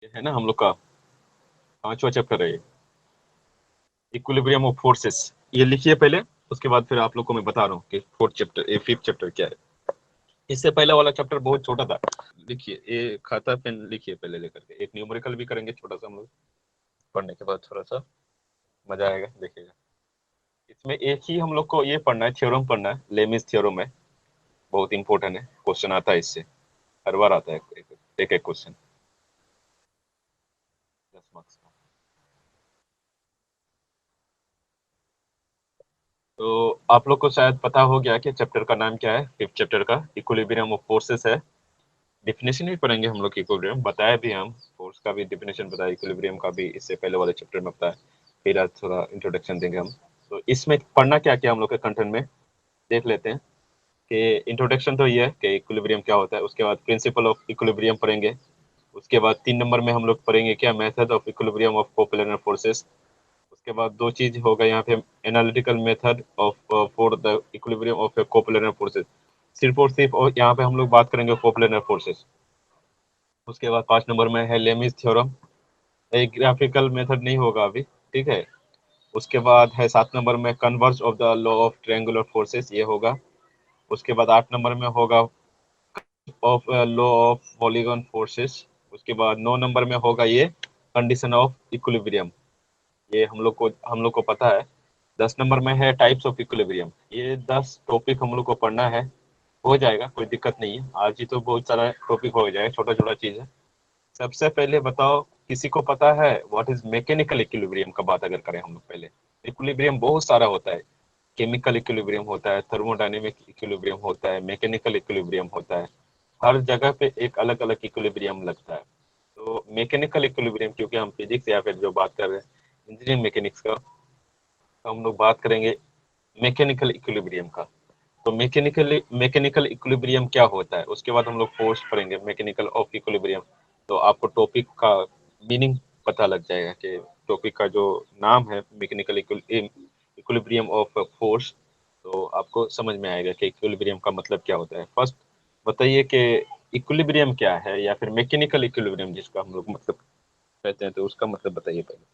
ये है ना हम लोग का 5वां चैप्टर है ये, इक्विलिब्रियम ऑफ फोर्सेस। ये लिखिए पहले, उसके बाद फिर आप लोग को मैं बता रहा हूँ कि 5th चैप्टर क्या है। इससे पहले वाला चैप्टर बहुत छोटा था। लिखिए, ये खाता पेन लिखिए पहले लेकर के, एक न्यूमेरिकल भी करेंगे छोटा सा हम लोग, पढ़ने के बाद थोड़ा सा मजा आएगा, देखिएगा। इसमें एक ही हम लोग को ये पढ़ना है, थ्योरम पढ़ना है, लेमिस थ्योरम है, बहुत इंपॉर्टेंट है, क्वेश्चन आता है इससे, हर बार आता है एक एक क्वेश्चन, 10 मार्क्स का। तो आप लोग को शायद पता हो गया कि चैप्टर का नाम क्या है, 5th चैप्टर का इक्विलिब्रियम ऑफ फोर्सेस है। डिफिनेशन भी पढ़ेंगे हम लोग, इक्विलिब्रियम बताया भी, हम फोर्स का भी डिफिनेशन बताया, इक्विलिब्रियम का भी इससे पहले वाले चैप्टर में बताया। फिर आज थोड़ा इंट्रोडक्शन देंगे हम। तो इसमें पढ़ना क्या क्या हम लोग के कंटेंट में देख लेते हैं। कि इंट्रोडक्शन तो ये है कि इक्विलिब्रियम क्या होता है, उसके बाद प्रिंसिपल ऑफ इक्विलिब्रियम पढ़ेंगे, उसके बाद 3 नंबर में हम लोग पढ़ेंगे क्या, method of equilibrium of coplanar forces. उसके बाद 2 चीज होगा यहाँ पे, analytical method of for the equilibrium of coplanar forces. सिर्फ और सिर्फ और यहाँ पे हम लोग बात करेंगे कोप्लेनर फोर्सेस। उसके बाद 5 नंबर में है लेमिस थ्योरम, एक ग्राफिकल मेथड नहीं होगा अभी, ठीक है। उसके बाद है 7 नंबर में converse of the law of triangular forces, ये होगा। उसके बाद 8 नंबर में होगा of law of polygon forces. उसके बाद 9 नंबर में होगा ये कंडीशन ऑफ इक्विलिब्रियम, ये हम लोग को पता है। 10 नंबर में है टाइप्स ऑफ इक्विलिब्रियम। ये 10 टॉपिक हम लोग को पढ़ना है, हो जाएगा, कोई दिक्कत नहीं है, आज ही तो बहुत सारा टॉपिक हो जाएगा, छोटा छोटा चीज है। सबसे पहले बताओ, किसी को पता है व्हाट इज मैकेनिकल इक्विलिब्रियम का बात अगर करें हम लोग पहले। इक्विलिब्रियम बहुत सारा होता है, केमिकल इक्विलिब्रियम होता है, थर्मोडायनेमिक इक्विलिब्रियम होता है, मैकेनिकल इक्विलिब्रियम होता है। हर जगह पे एक अलग अलग इक्विलिब्रियम लगता है। तो मैकेनिकल इक्विलिब्रियम, क्योंकि हम फिजिक्स या फिर जो बात कर रहे हैं इंजीनियरिंग मैकेनिक्स का, तो हम लोग बात करेंगे मैकेनिकल इक्विलिब्रियम का। तो मैकेनिकल इक्विलिब्रियम क्या होता है, उसके बाद हम लोग फोर्स पढ़ेंगे, मैकेनिकल ऑफ इक्विलिब्रियम। तो आपको टॉपिक का मीनिंग पता लग जाएगा कि टॉपिक का जो नाम है मैकेनिकल इक्विलिब्रियम ऑफ फोर्स, तो आपको समझ में आएगा कि इक्विलिब्रियम का मतलब क्या होता है। फर्स्ट बताइए कि इक्विलिब्रियम क्या है, या फिर मैकेनिकल इक्विलिब्रियम जिसका हम लोग मतलब कहते हैं, तो उसका मतलब बताइए पहले।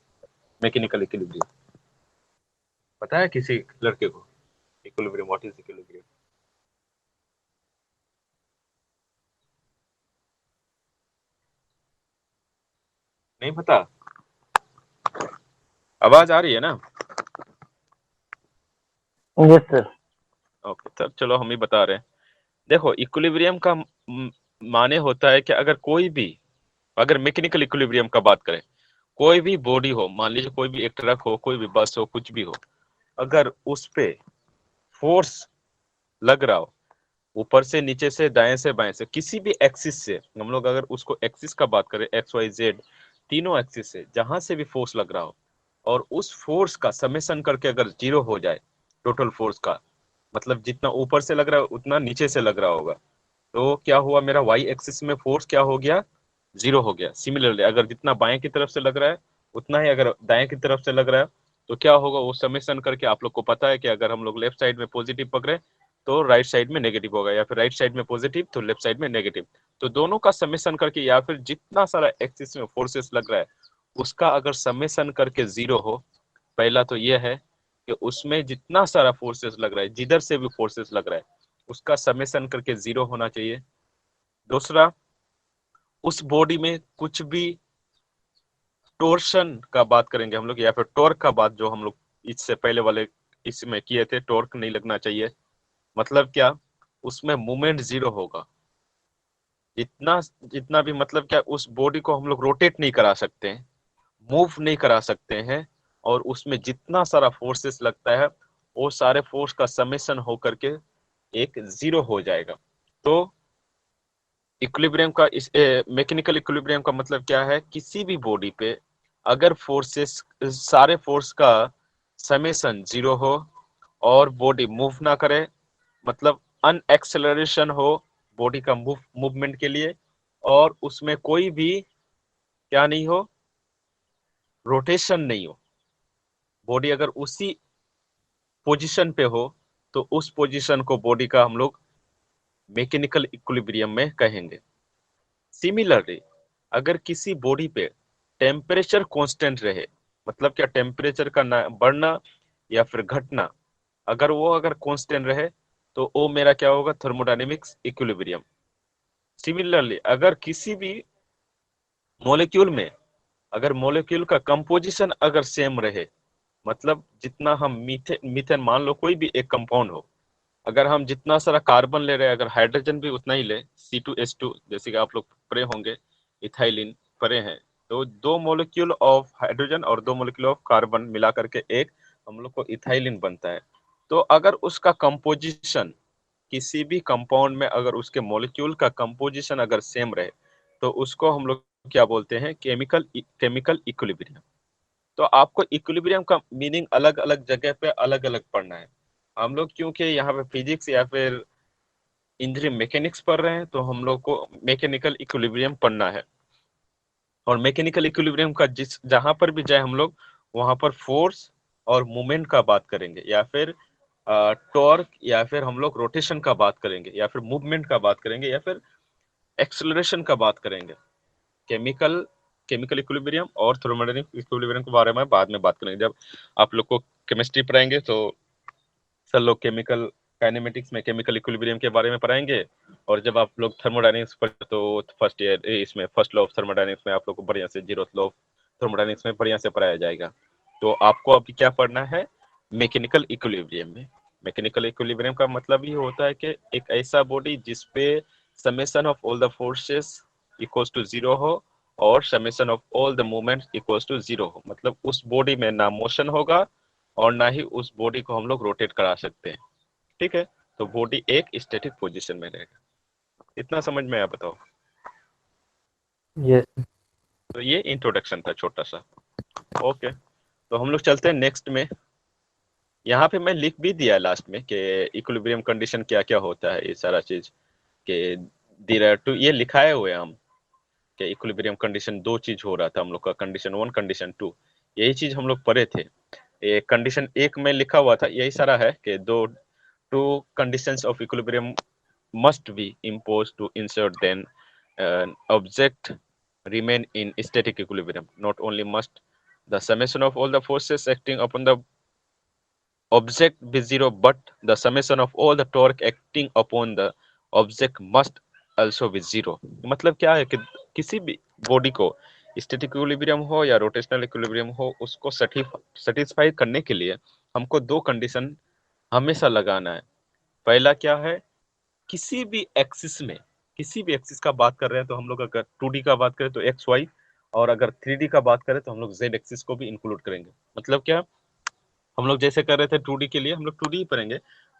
मैकेनिकल इक्विलिब्रियम पता है किसी लड़के को, इक्विलिब्रियम, व्हाट इज इक्विलिब्रियम? नहीं पता? आवाज आ रही है ना? Yes sir. ओके, तब चलो हम ही बता रहे हैं। देखो, इक्विलिब्रियम का माने होता है कि अगर कोई भी, अगर मैकेनिकल इक्विलिब्रियम का बात करें, कोई भी बॉडी हो, मान लीजिए कोई भी एक ट्रक हो, कोई भी बस हो, कुछ भी हो, अगर उस पे फोर्स लग रहा हो, ऊपर से, नीचे से, दाएं से, बाएं से, किसी भी एक्सिस से, हम लोग अगर उसको एक्सिस का बात करें, एक्स वाई जेड, तीनों एक्सिस से जहां से भी फोर्स लग रहा हो, और उस फोर्स का समेशन करके अगर 0 हो जाए, टोटल फोर्स का मतलब जितना ऊपर से लग रहा है उतना नीचे से लग रहा होगा, तो क्या हुआ, मेरा वाई एक्सिस में फोर्स क्या हो गया, 0 हो गया। सिमिलरली अगर जितना बाएं की तरफ से लग रहा है उतना ही अगर दाएं की तरफ से लग रहा है, तो क्या होगा, वो समेशन करके, आप लोग को पता है कि अगर हम लोग लेफ्ट साइड में पॉजिटिव पकड़े तो राइट साइड में नेगेटिव होगा, या फिर राइट साइड में पॉजिटिव तो लेफ्ट साइड में नेगेटिव। तो दोनों का समेशन करके, या फिर जितना सारा एक्सिस में फोर्सेस लग रहा है उसका अगर समेशन करके 0 हो, पहला तो ये है कि उसमें जितना सारा फोर्सेस लग रहा है, जिधर से भी फोर्सेस लग रहा है, उसका समेशन करके 0 होना चाहिए। दूसरा, उस बॉडी में कुछ भी टोर्शन का बात करेंगे हम लोग, या फिर टॉर्क का बात, जो हम लोग इससे पहले वाले इसमें किए थे, टॉर्क नहीं लगना चाहिए। मतलब क्या, उसमें मूवमेंट 0 होगा। जितना जितना भी, मतलब क्या, उस बॉडी को हम लोग रोटेट नहीं करा सकते हैं, मूव नहीं करा सकते हैं, और उसमें जितना सारा फोर्सेस लगता है वो सारे फोर्स का समेशन होकर के एक 0 हो जाएगा। तो इक्विलिब्रियम का, इस मैकेनिकल इक्विलिब्रियम का मतलब क्या है, किसी भी बॉडी पे अगर फोर्सेस, सारे फोर्स का समेशन 0 हो, और बॉडी मूव ना करे, मतलब अनएक्सेलरेशन हो बॉडी का मूवमेंट के लिए, और उसमें कोई भी क्या नहीं हो, रोटेशन नहीं हो, बॉडी अगर उसी पोजीशन पे हो, तो उस पोजीशन को बॉडी का हम लोग मैकेनिकल इक्विलिब्रियम में कहेंगे। सिमिलरली अगर किसी बॉडी पे टेम्परेचर कांस्टेंट रहे, मतलब क्या, टेम्परेचर का ना बढ़ना या फिर घटना, अगर वो अगर कांस्टेंट रहे तो वो मेरा क्या होगा, थर्मोडायनेमिक्स इक्विलिब्रियम। सिमिलरली अगर किसी भी मॉलिक्यूल में, अगर मॉलिक्यूल का कंपोजिशन अगर सेम रहे, मतलब जितना हम मीथेन मीथेन मान लो कोई भी एक कंपाउंड हो, अगर हम जितना सारा कार्बन ले रहे हैं, अगर हाइड्रोजन भी उतना ही ले, C2H2, जैसे कि आप लोग पढ़े होंगे, इथाइलिन पढ़े हैं, तो दो मॉलिक्यूल ऑफ हाइड्रोजन और दो मॉलिक्यूल ऑफ कार्बन मिला करके एक हम लोग को इथाइलिन बनता है। तो अगर उसका कंपोजिशन, किसी भी कंपाउंड में अगर उसके मॉलिक्यूल का कंपोजिशन अगर सेम रहे, तो उसको हम लोग क्या बोलते हैं, केमिकल केमिकल इक्विलिब्रियम। तो आपको इक्विलिब्रियम का मीनिंग अलग अलग जगह पे अलग अलग पढ़ना है। हम लोग क्योंकि यहाँ पे फिजिक्स या फिर इंजीनियरिंग मैकेनिक्स पढ़ रहे हैं, तो हम लोग को मैकेनिकल इक्विलिब्रियम पढ़ना है। और मैकेनिकल इक्विलिब्रियम का जिस जहां पर भी जाए हम लोग, वहां पर फोर्स और मूवमेंट का बात करेंगे, या फिर टॉर्क, या फिर हम लोग रोटेशन का बात करेंगे, या फिर मूवमेंट का बात करेंगे, या फिर एक्सेलरेशन का बात करेंगे। केमिकल केमिकल इक्विलिब्रियम और थर्मोडायनेमिक इक्विलिब्रियम के बारे में बाद में बात करेंगे, जब आप लोग को केमिस्ट्री पढ़ाएंगे तो सर लोग केमिकल काइनेमेटिक्स में केमिकल इक्विलिब्रियम के बारे में पढ़ाएंगे। और जब आप लोग थर्मोडायनेमिक्स पढ़े तो फर्स्ट ईयर इसमें फर्स्ट लॉ ऑफ थर्मोडायनेमिक्स में आप लोग को बढ़िया से, जीरो लॉ ऑफ थर्मोडायनेमिक्स में बढ़िया से पढ़ाया जाएगा। तो आपको अभी क्या पढ़ना है, मैकेनिकल इक्विलिब्रियम में। मैकेनिकल इक्विलिब्रियम का मतलब ये होता है कि एक ऐसा बॉडी जिसपे summation of all the forces equals to zero हो, और summation of all the movements equals to zero हो, मतलब उस बॉडी में ना मोशन होगा और ना ही उस बॉडी को हम लोग रोटेट करा सकते हैं। ठीक है, तो बॉडी एक स्टैटिक पोजीशन में रहेगा। इतना समझ में आया, बताओ। यस। तो ये इंट्रोडक्शन था छोटा सा। ओके, तो हम लोग चलते हैं नेक्स्ट में। यहाँ पे मैं लिख भी दिया लास्ट में कि इक्विलिब्रियम कंडीशन क्या क्या होता है, ये सारा चीज के देयर टू, ये लिखाए हुए हम कि इक्विलिब्रियम कंडीशन दो चीज हो रहा था हम लोग का, कंडीशन वन, कंडीशन टू, यही चीज हम लोग पढ़े थे। ये कंडीशन एक में लिखा हुआ था, यही सारा है कि दो to conditions of equilibrium must be imposed to ensure then an object remain in static equilibrium. Not only must the summation of all the forces acting upon the object be zero, but the summation of all the torque acting upon the object must also be zero. मतलब क्या है कि किसी भी body को static equilibrium हो या rotational equilibrium हो, उसको सेटिस्फाई करने के लिए हमको दो कंडीशन हमेशा लगाना है। पहला क्या है, किसी भी एक्सिस में, किसी भी एक्सिस का बात कर रहे हैं तो हम लोग अगर 2D का बात करें तो एक्स वाई, और अगर 3D का बात करें तो हम लोग जेड एक्सिस को भी इंक्लूड करेंगे। मतलब क्या, हम लोग जैसे कर रहे थे 2D के लिए, हम लोग 2D ही पढ़ेंगे।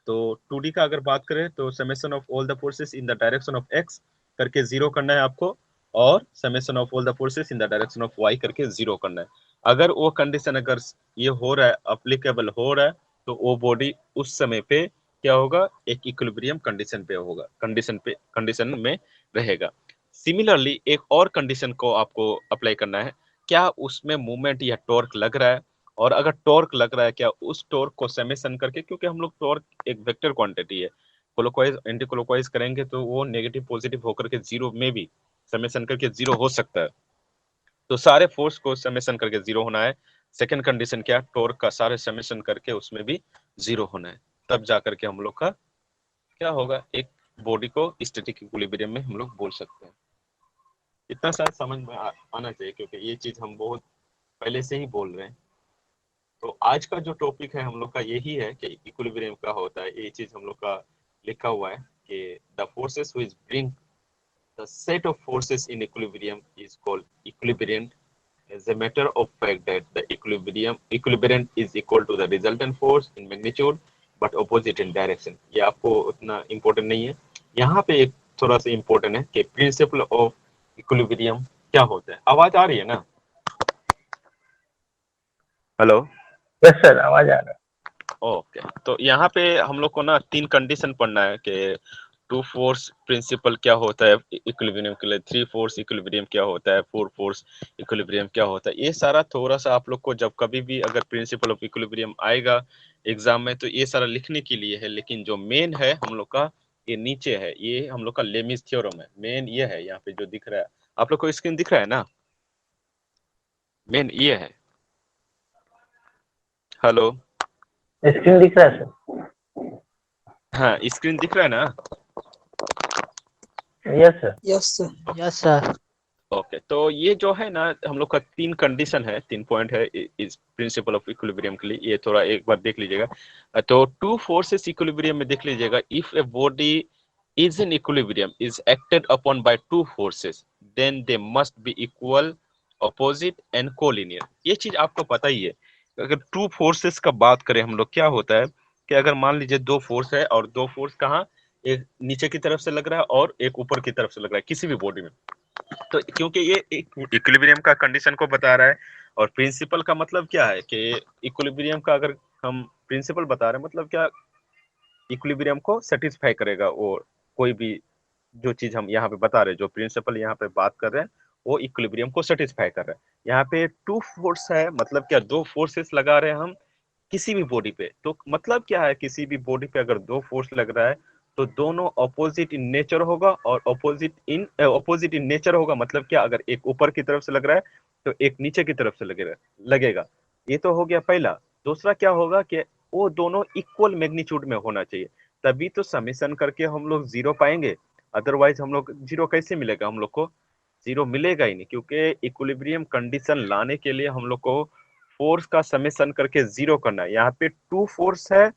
तो 2D का अगर बात करें तो summation of all the forces in the direction of x करके जीरो करना है आपको, और summation of all the forces in the direction of y करके जीरो करना है। अगर वो कंडीशन अगर ये हो रहा है, अप्लीकेबल हो रहा है, तो वो बॉडी उस समय पे क्या होगा, एक इक्विलिब्रियम कंडीशन पे होगा, कंडीशन में रहेगा। सिमिलरली एक और कंडीशन को आपको अप्लाई करना है, क्या उसमें मूवमेंट या टॉर्क लग रहा है, और अगर टॉर्क लग रहा है, क्या उस टॉर्क को समेशन करके, क्योंकि हम लोग टॉर्क एक वेक्टर क्वांटिटी है, क्लॉकवाइज एंटी क्लॉकवाइज करेंगे तो वो नेगेटिव पॉजिटिव होकर के जीरो में भी समेशन करके जीरो हो सकता है। तो सारे फोर्स को समेशन करके जीरो होना है। सेकंड कंडीशन क्या, टॉर्क का सारे समेशन करके उसमें भी जीरो होना है, तब जाकर के हम लोग का क्या होगा, एक बॉडी को स्टैटिक इक्विलिब्रियम में हम लोग बोल सकते हैं। इतना शायद समझ में आना चाहिए, क्योंकि ये चीज हम बहुत पहले से ही बोल रहे हैं। तो आज का जो टॉपिक है हम लोग का यही है कि इक्विलिब्रियम क्या होता है, ये चीज हम लोग का लिखा हुआ है कि the forces which bring the set of forces in equilibrium is called equilibrium, as a matter of fact that the equilibrium is equal to the resultant force in magnitude but opposite in direction। ये आपको उतना important नहीं है। यहाँ पे एक थोड़ा सा इम्पोर्टेंट है कि प्रिंसिपल ऑफ इक्विलिब्रियम क्या होता है। आवाज आ रही है ना? हेलो। यस सर, आवाज आ रहा ओके, तो यहाँ पे हम लोग को ना तीन कंडीशन पढ़ना है कि टू फोर्स प्रिंसिपल क्या होता है इक्विलिब्रियम के लिए, थ्री फोर्स इक्विलिब्रियम क्या होता है, फोर फोर्स इक्विलिब्रियम क्या होता है। ये सारा थोड़ा सा आप लोग को जब कभी भी अगर प्रिंसिपल ऑफ इक्विलिब्रियम आएगा एग्जाम में, तो ये सारा लिखने के लिए है। लेकिन जो मेन है हम लोग का, ये नीचे है, ये हम लोग का लेमिस थ्योरम है। मेन ये है यहाँ पे जो दिख रहा है आप लोग को स्क्रीन दिख रहा है ना? मेन ये है। हेलो। स्क्रीन दिख रहा है सर। हाँ, स्क्रीन दिख रहा है ना? Yes sir. Yes sir. Yes sir. Okay, तो ये जो है ना, हम लोग का 3 कंडीशन है, 3 पॉइंट है इस प्रिंसिपल ऑफ इक्विलिब्रियम के लिए। ये थोड़ा एक बार देख लीजिएगा। तो टू फोर्सेस इक्विलिब्रियम में देख लीजिएगा, if a body is in equilibrium is acted upon by two forces then they must be equal, opposite and collinear. ये चीज आपको पता ही है। अगर टू फोर्सेस का बात करें हम लोग, क्या होता है कि अगर मान लीजिए दो फोर्स है और दो फोर्स कहाँ, एक नीचे की तरफ से लग रहा है और एक ऊपर की तरफ से लग रहा है किसी भी बॉडी में, तो क्योंकि ये इक्विलिब्रियम का कंडीशन को बता रहा है। और प्रिंसिपल का मतलब क्या है कि इक्विलिब्रियम का अगर हम प्रिंसिपल बता रहे हैं, मतलब क्या, इक्विलिब्रियम को सेटिस्फाई करेगा। और कोई भी जो चीज हम यहाँ पे बता रहे हैं, जो प्रिंसिपल यहाँ पे बात कर रहे हैं, वो इक्विलिब्रियम को सेटिस्फाई कर रहा है। यहाँ पे टू फोर्स है, मतलब क्या, दो फोर्सेस लगा रहे हैं हम किसी भी बॉडी पे। तो मतलब क्या है, किसी भी बॉडी पे अगर दो फोर्स लग रहा है तो दोनों अपोजिट इन नेचर होगा, और अपोजिट इन नेचर होगा मतलब क्या, अगर एक ऊपर की तरफ से लग रहा है तो एक नीचे की तरफ से लगेगा। ये तो हो गया पहला। दूसरा क्या होगा कि वो दोनों इक्वल मैग्नीट्यूड में होना चाहिए, तभी तो समेशन करके हम लोग जीरो पाएंगे। अदरवाइज हम लोग जीरो कैसे मिलेगा, हम लोग को जीरो मिलेगा ही नहीं, क्योंकि इक्विलिब्रियम कंडीशन लाने के लिए हम लोग को फोर्स का समेशन करके जीरो करना है। यहाँ पे टू फोर्स है,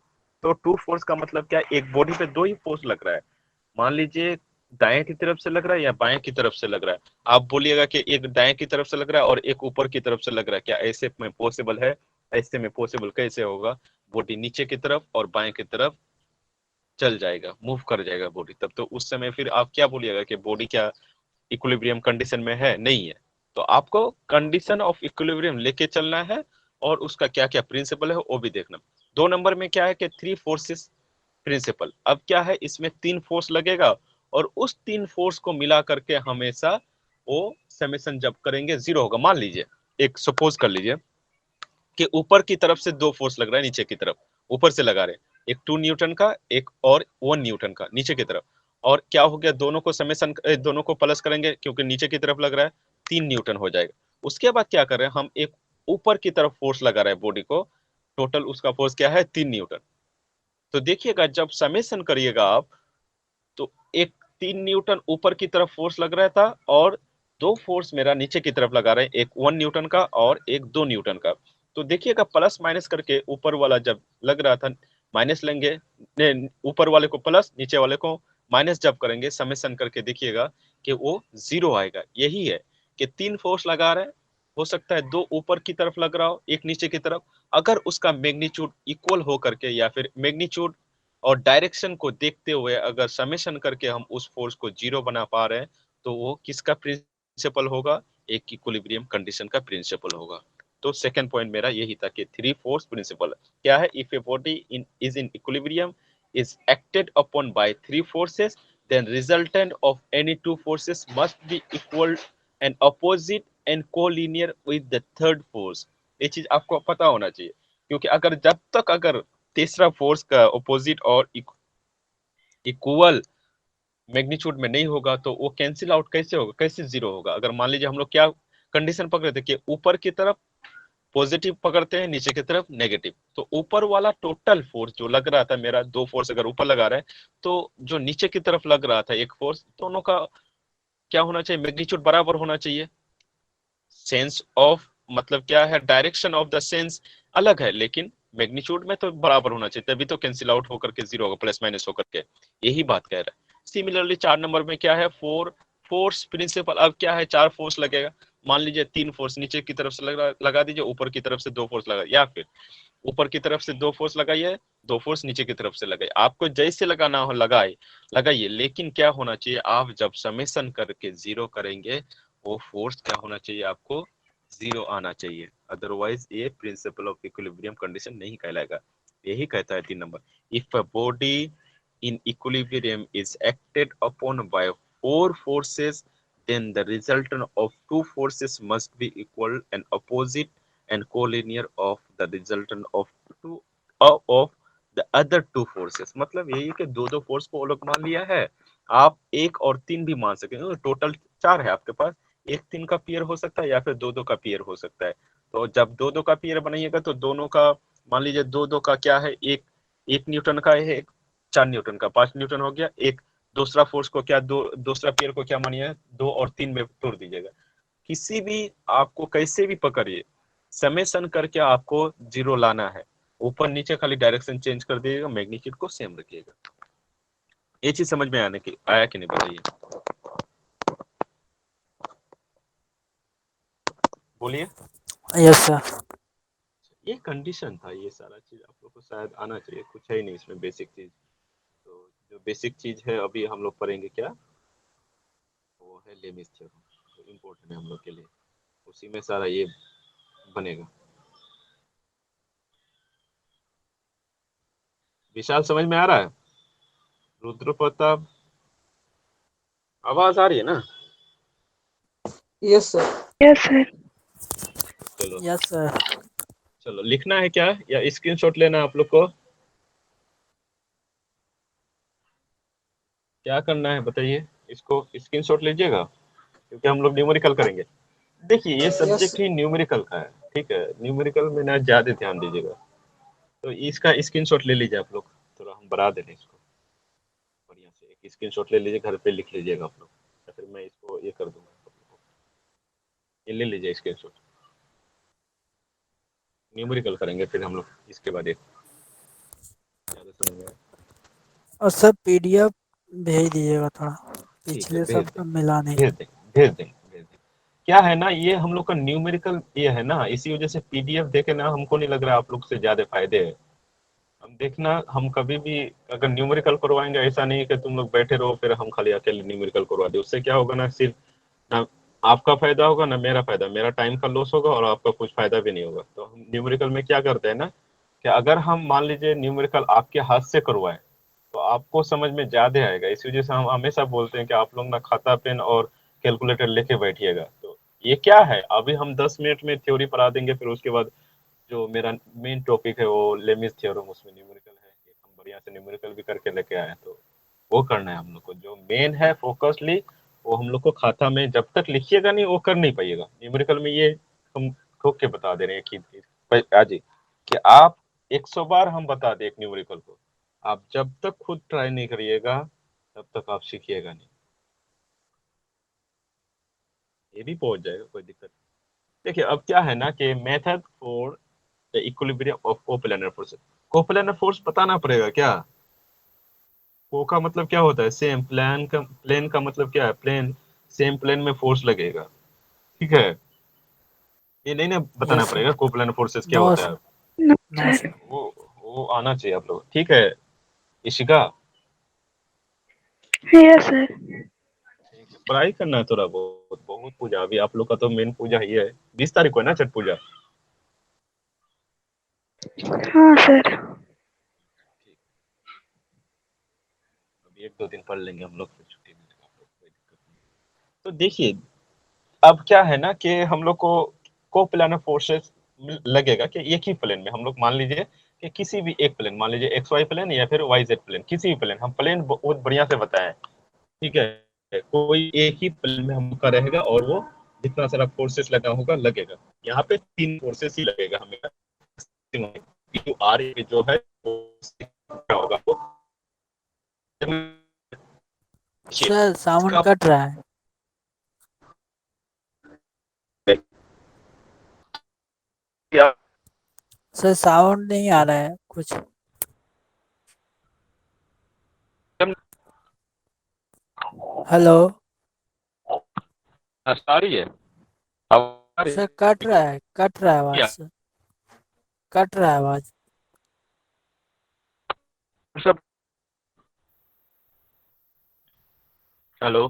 तो टू फोर्स का मतलब क्या, एक बॉडी पे दो ही फोर्स लग रहा है। मान लीजिए दाएं की तरफ से लग रहा है या बाएं की तरफ से लग रहा है, आप बोलिएगा कि एक दाएं की तरफ से लग रहा है और एक ऊपर की तरफ से लग रहा है, क्या ऐसे में पॉसिबल है? ऐसे में पॉसिबल कैसे होगा? बॉडी नीचे की तरफ और बाएं की तरफ चल जाएगा, मूव कर जाएगा बॉडी, तब तो उस समय फिर आप क्या बोलिएगा कि बॉडी क्या इक्विलिब्रियम कंडीशन में है? नहीं है। तो आपको कंडीशन ऑफ इक्विलिब्रियम लेके चलना है, और उसका क्या क्या प्रिंसिपल है वो भी देखना। 2 नंबर में क्या है कि थ्री फोर्सेस प्रिंसिपल। अब क्या है, इसमें 3 फोर्स लगेगा, और उस 3 फोर्स को मिला करके हमेशा वो समेशन जब करेंगे जीरो होगा। मान लीजिए, एक सपोज कर लीजिए कि ऊपर की तरफ से 2 फोर्स लग रहा है, नीचे की तरफ ऊपर से लगा रहे हैं, एक 2 न्यूटन का, एक और 1 न्यूटन का नीचे की तरफ। और क्या हो गया, दोनों को समेशन, दोनों को प्लस करेंगे क्योंकि नीचे की तरफ लग रहा है, 3 न्यूटन हो जाएगा। उसके बाद क्या कर रहे हैं हम, एक ऊपर की तरफ फोर्स लगा रहे हैं बॉडी को, टोटल उसका फोर्स क्या है, 3 न्यूटन। तो देखिएगा जब समेशन करिएगा आप, तो एक 3 न्यूटन ऊपर की तरफ फोर्स लग रहा था, और दो फोर्स मेरा नीचे की तरफ लगा रहे हैं, एक 1 न्यूटन का और एक 2 न्यूटन का। तो देखिएगा प्लस माइनस करके ऊपर वाला जब लग रहा था माइनस लेंगे, ऊपर वाले को प्लस, नीचे वाले को माइनस जब करेंगे समेशन करके, देखिएगा कि वो जीरो आएगा। यही है कि 3 फोर्स लगा रहे हैं, हो सकता है 2 ऊपर की तरफ लग रहा हो, एक नीचे की तरफ, अगर उसका मैग्नीट्यूड इक्वल हो करके, या फिर मैग्नीट्यूड और डायरेक्शन को देखते हुए अगर समेशन करके हम उस फोर्स को जीरो बना पा रहे हैं, तो वो किसका प्रिंसिपल होगा, एक इक्विलिब्रियम कंडीशन का प्रिंसिपल होगा। तो सेकंड पॉइंट मेरा यही था कि थ्री फोर्स प्रिंसिपल क्या है, if a body is in equilibrium is acted upon by three forces, then resultant of any two forces must be equal and opposite and collinear with the third force। ये चीज आपको पता होना चाहिए, क्योंकि अगर जब तक अगर तीसरा फोर्स का ऑपोजिट और इक्वल मैग्नीट्यूड में नहीं होगा, तो वो कैंसिल आउट कैसे होगा, कैसे जीरो होगा। अगर मान लीजिए हम लोग क्या कंडीशन पकड़े थे कि ऊपर की तरफ पॉजिटिव पकड़ते हैं, नीचे की तरफ नेगेटिव, तो ऊपर वाला टोटल फोर्स जो लग रहा था मेरा, दो फोर्स अगर ऊपर लगा रहा है, तो जो नीचे की तरफ लग रहा था एक फोर्स, दोनों का क्या होना चाहिए, मैग्नीट्यूड बराबर होना चाहिए। सेंस ऑफ मतलब क्या है, डायरेक्शन ऑफ द सेंस अलग है, लेकिन मैग्नीट्यूड में तो बराबर होना चाहिए, तभी तो कैंसिल आउट होकर के जीरो होगा, प्लस माइनस होकर के। यही बात कह रहा है। सिमिलरली 4 नंबर में क्या है, फोर्स प्रिंसिपल। अब क्या है, 4 फोर्स लगेगा। मान लीजिए 3 फोर्स नीचे की तरफ से लगा दीजिए, ऊपर की तरफ से 2 फोर्स लगा, या फिर ऊपर की तरफ से 2 फोर्स लगाइए, 2 फोर्स नीचे की तरफ से लगाइए, आपको जैसे लगाना हो लगाइए। लेकिन क्या होना चाहिए, आप जब समेशन करके जीरो करेंगे, वो फोर्स क्या होना चाहिए, आपको जीरो आना चाहिए, अदरवाइज ये प्रिंसिपल ऑफ इक्विलिब्रियम कंडीशन नहीं कहलाएगा। यही कहता है 3 number, if a body in equilibrium is acted upon by four forces, then the resultant of two forces must be equal and opposite and collinear of the resultant of two of the other two forces। मतलब यही है कि दो दो force को अलग मान लिया है, आप एक और तीन भी मान सकेंगे, टोटल 4 है आपके पास, एक तीन का पेयर हो सकता है या फिर दो दो का पेयर हो सकता है। तो जब दो दो का पेयर बनाइएगा तो दोनों का मान लीजिए दो दो का क्या है, एक एक न्यूटन का है, एक 4 न्यूटन का, 5 न्यूटन हो गया। एक दूसरा फोर्स को क्या, दो दूसरा पेयर को क्या मानिए, 2 और 3 में तोड़ दीजिएगा। किसी भी आपको कैसे भी पकड़िए, समेशन करके आपको जीरो लाना है। ऊपर नीचे खाली डायरेक्शन चेंज कर दीजिएगा, मैग्नीट्यूड को सेम रखिएगा। ये चीज समझ में आने की आया कि नहीं बताइए, बोलिए। Yes sir. ये कंडीशन था, ये सारा चीज आप लोग को शायद आना चाहिए, कुछ है ही नहीं इसमें बेसिक चीज। तो जो बेसिक चीज है अभी हम लोग पढ़ेंगे क्या, वो है लेमिस थ्योरम, जो इम्पोर्टेंट है हम लोग के लिए। उसी में सारा ये बनेगा। विशाल समझ में आ रहा है? रुद्र प्रताप, आवाज आ रही है ना? Yes sir. Yes sir. चलो यस सर। चलो, लिखना है क्या या स्क्रीनशॉट लेना है आप लोग को? क्या करना है बताइए, इसको स्क्रीनशॉट लीजिएगा क्योंकि हम लोग न्यूमेरिकल करेंगे। देखिए ये यस सब्जेक्ट ही न्यूमेरिकल का है, ठीक है, न्यूमेरिकल में ना ज्यादा ध्यान दीजिएगा। तो इसका स्क्रीनशॉट ले लीजिए आप लोग, थोड़ा हम बढ़ा दे रहे हैं इसको बढ़िया से। एक स्क्रीनशॉट ले लीजिए, घर पे लिख लीजिएगा आप लोग, या फिर मैं इसको ये कर दूंगा आप लोगों को। ये ले लीजिए स्क्रीनशॉट, न्यूमेरिकल करेंगे फिर हम लोग इसके बाद। ज्यादा समझ में आया? और सर पीडीएफ भेज दीजिएगा थोड़ा, ठीक है, पिछले भेज सब दें, मिला नहीं। भेज दें, भेज दें, भेज दें। क्या है ना, ये हम लोग का न्यूमेरिकल ये है ना, इसी वजह से पीडीएफ देखे ना हमको नहीं लग रहा आप लोग से ज्यादा फायदे है। हम देखना, हम कभी भी अगर न्यूमेरिकल करवाएंगे, ऐसा नहीं कि तुम लोग बैठे रहो फिर हम खाली अकेले न्यूमेरिकल करवा दे। उससे क्या होगा ना, सिर्फ ना आपका फायदा होगा ना मेरा फायदा, मेरा टाइम का लॉस होगा और आपका कुछ फायदा भी नहीं होगा। तो हम न्यूमेरिकल में क्या करते हैं ना, कि अगर हम मान लीजिए न्यूमेरिकल आपके हाथ से करवाएं तो आपको समझ में ज्यादा आएगा। इस वजह से हम हमेशा बोलते हैं कि आप लोग ना खाता पेन और कैलकुलेटर लेके बैठिएगा। तो ये क्या है, अभी हम 10 मिनट में थ्योरी पढ़ा देंगे, फिर उसके बाद जो मेरा मेन टॉपिक है वो लेमिस थ्योरम, उसमें न्यूमेरिकल है, एक हम बढ़िया से न्यूमेरिकल भी करके लेके आए हैं। तो वो करना है हम लोग को, जो मेन है फोकसली वो हम लोग को खाता में जब तक लिखिएगा नहीं वो कर नहीं पाइएगा। न्यूमेरिकल में ये हम ठोक के बता दे रहे हैं कि आज ही कि आप 100 बार हम बता दें एक न्यूमेरिकल को, आप जब तक खुद ट्राई नहीं करिएगा तब तक आप सीखिएगा नहीं। ये भी पहुंच जाएगा, कोई दिक्कत नहीं। देखिए अब क्या है ना कि method for the equilibrium of coplanar force, coplanar force बताना पड़ेगा क्या। को का मतलब क्या होता है, सेम प्लेन का, प्लेन का मतलब क्या है, प्लेन, सेम प्लेन में फोर्स लगेगा, ठीक है। ये नहीं ना बताना यस पड़ेगा सर। कोप्लानर फोर्सेस क्या नो होता है। Sir. No no sir. Sir. वो आना चाहिए आप लोग, ठीक है। Ishika, yes sir. पढ़ाई करना है थोड़ा बहुत, बहुत पूजा अभी आप लोग का तो मेन पूजा ही है, 20 तारीख को है ना छठ पूजा। हाँ सर। अभी 1-2 दिन पढ़ लेंगे हम लोग, फिर छुट्टी मिलेगा आप लोग को, कोई दिक्कत नहीं। तो देखिए अब क्या है ना कि हम लोग को कोप्लानर फोर्सेस लगेगा कि एक ही प्लेन में हम लोग मान लीजिए कि किसी भी एक प्लेन, मान लीजिए एक्स वाई प्लेन या फिर वाई जेड प्लेन, किसी भी प्लेन, हम प्लेन बहुत बढ़िया से बताएं, ठीक है। कोई एक ही प्लेन में हम का रहेगा और वो जितना सारा फोर्सेस लगा होगा लगेगा। यहाँ पे 3 फोर्सेस ही लगेगा हमें, यू आर जो है वो क्या होगा वो सर साउंड इसका कट रहा है। क्या, सर साउंड नहीं आ रहा है कुछ। हेलो। आ रही है, अब आ रही सर कट रहा है, कट रहा है आवाज है सर, कट रहा है आवाज। सब। हेलो,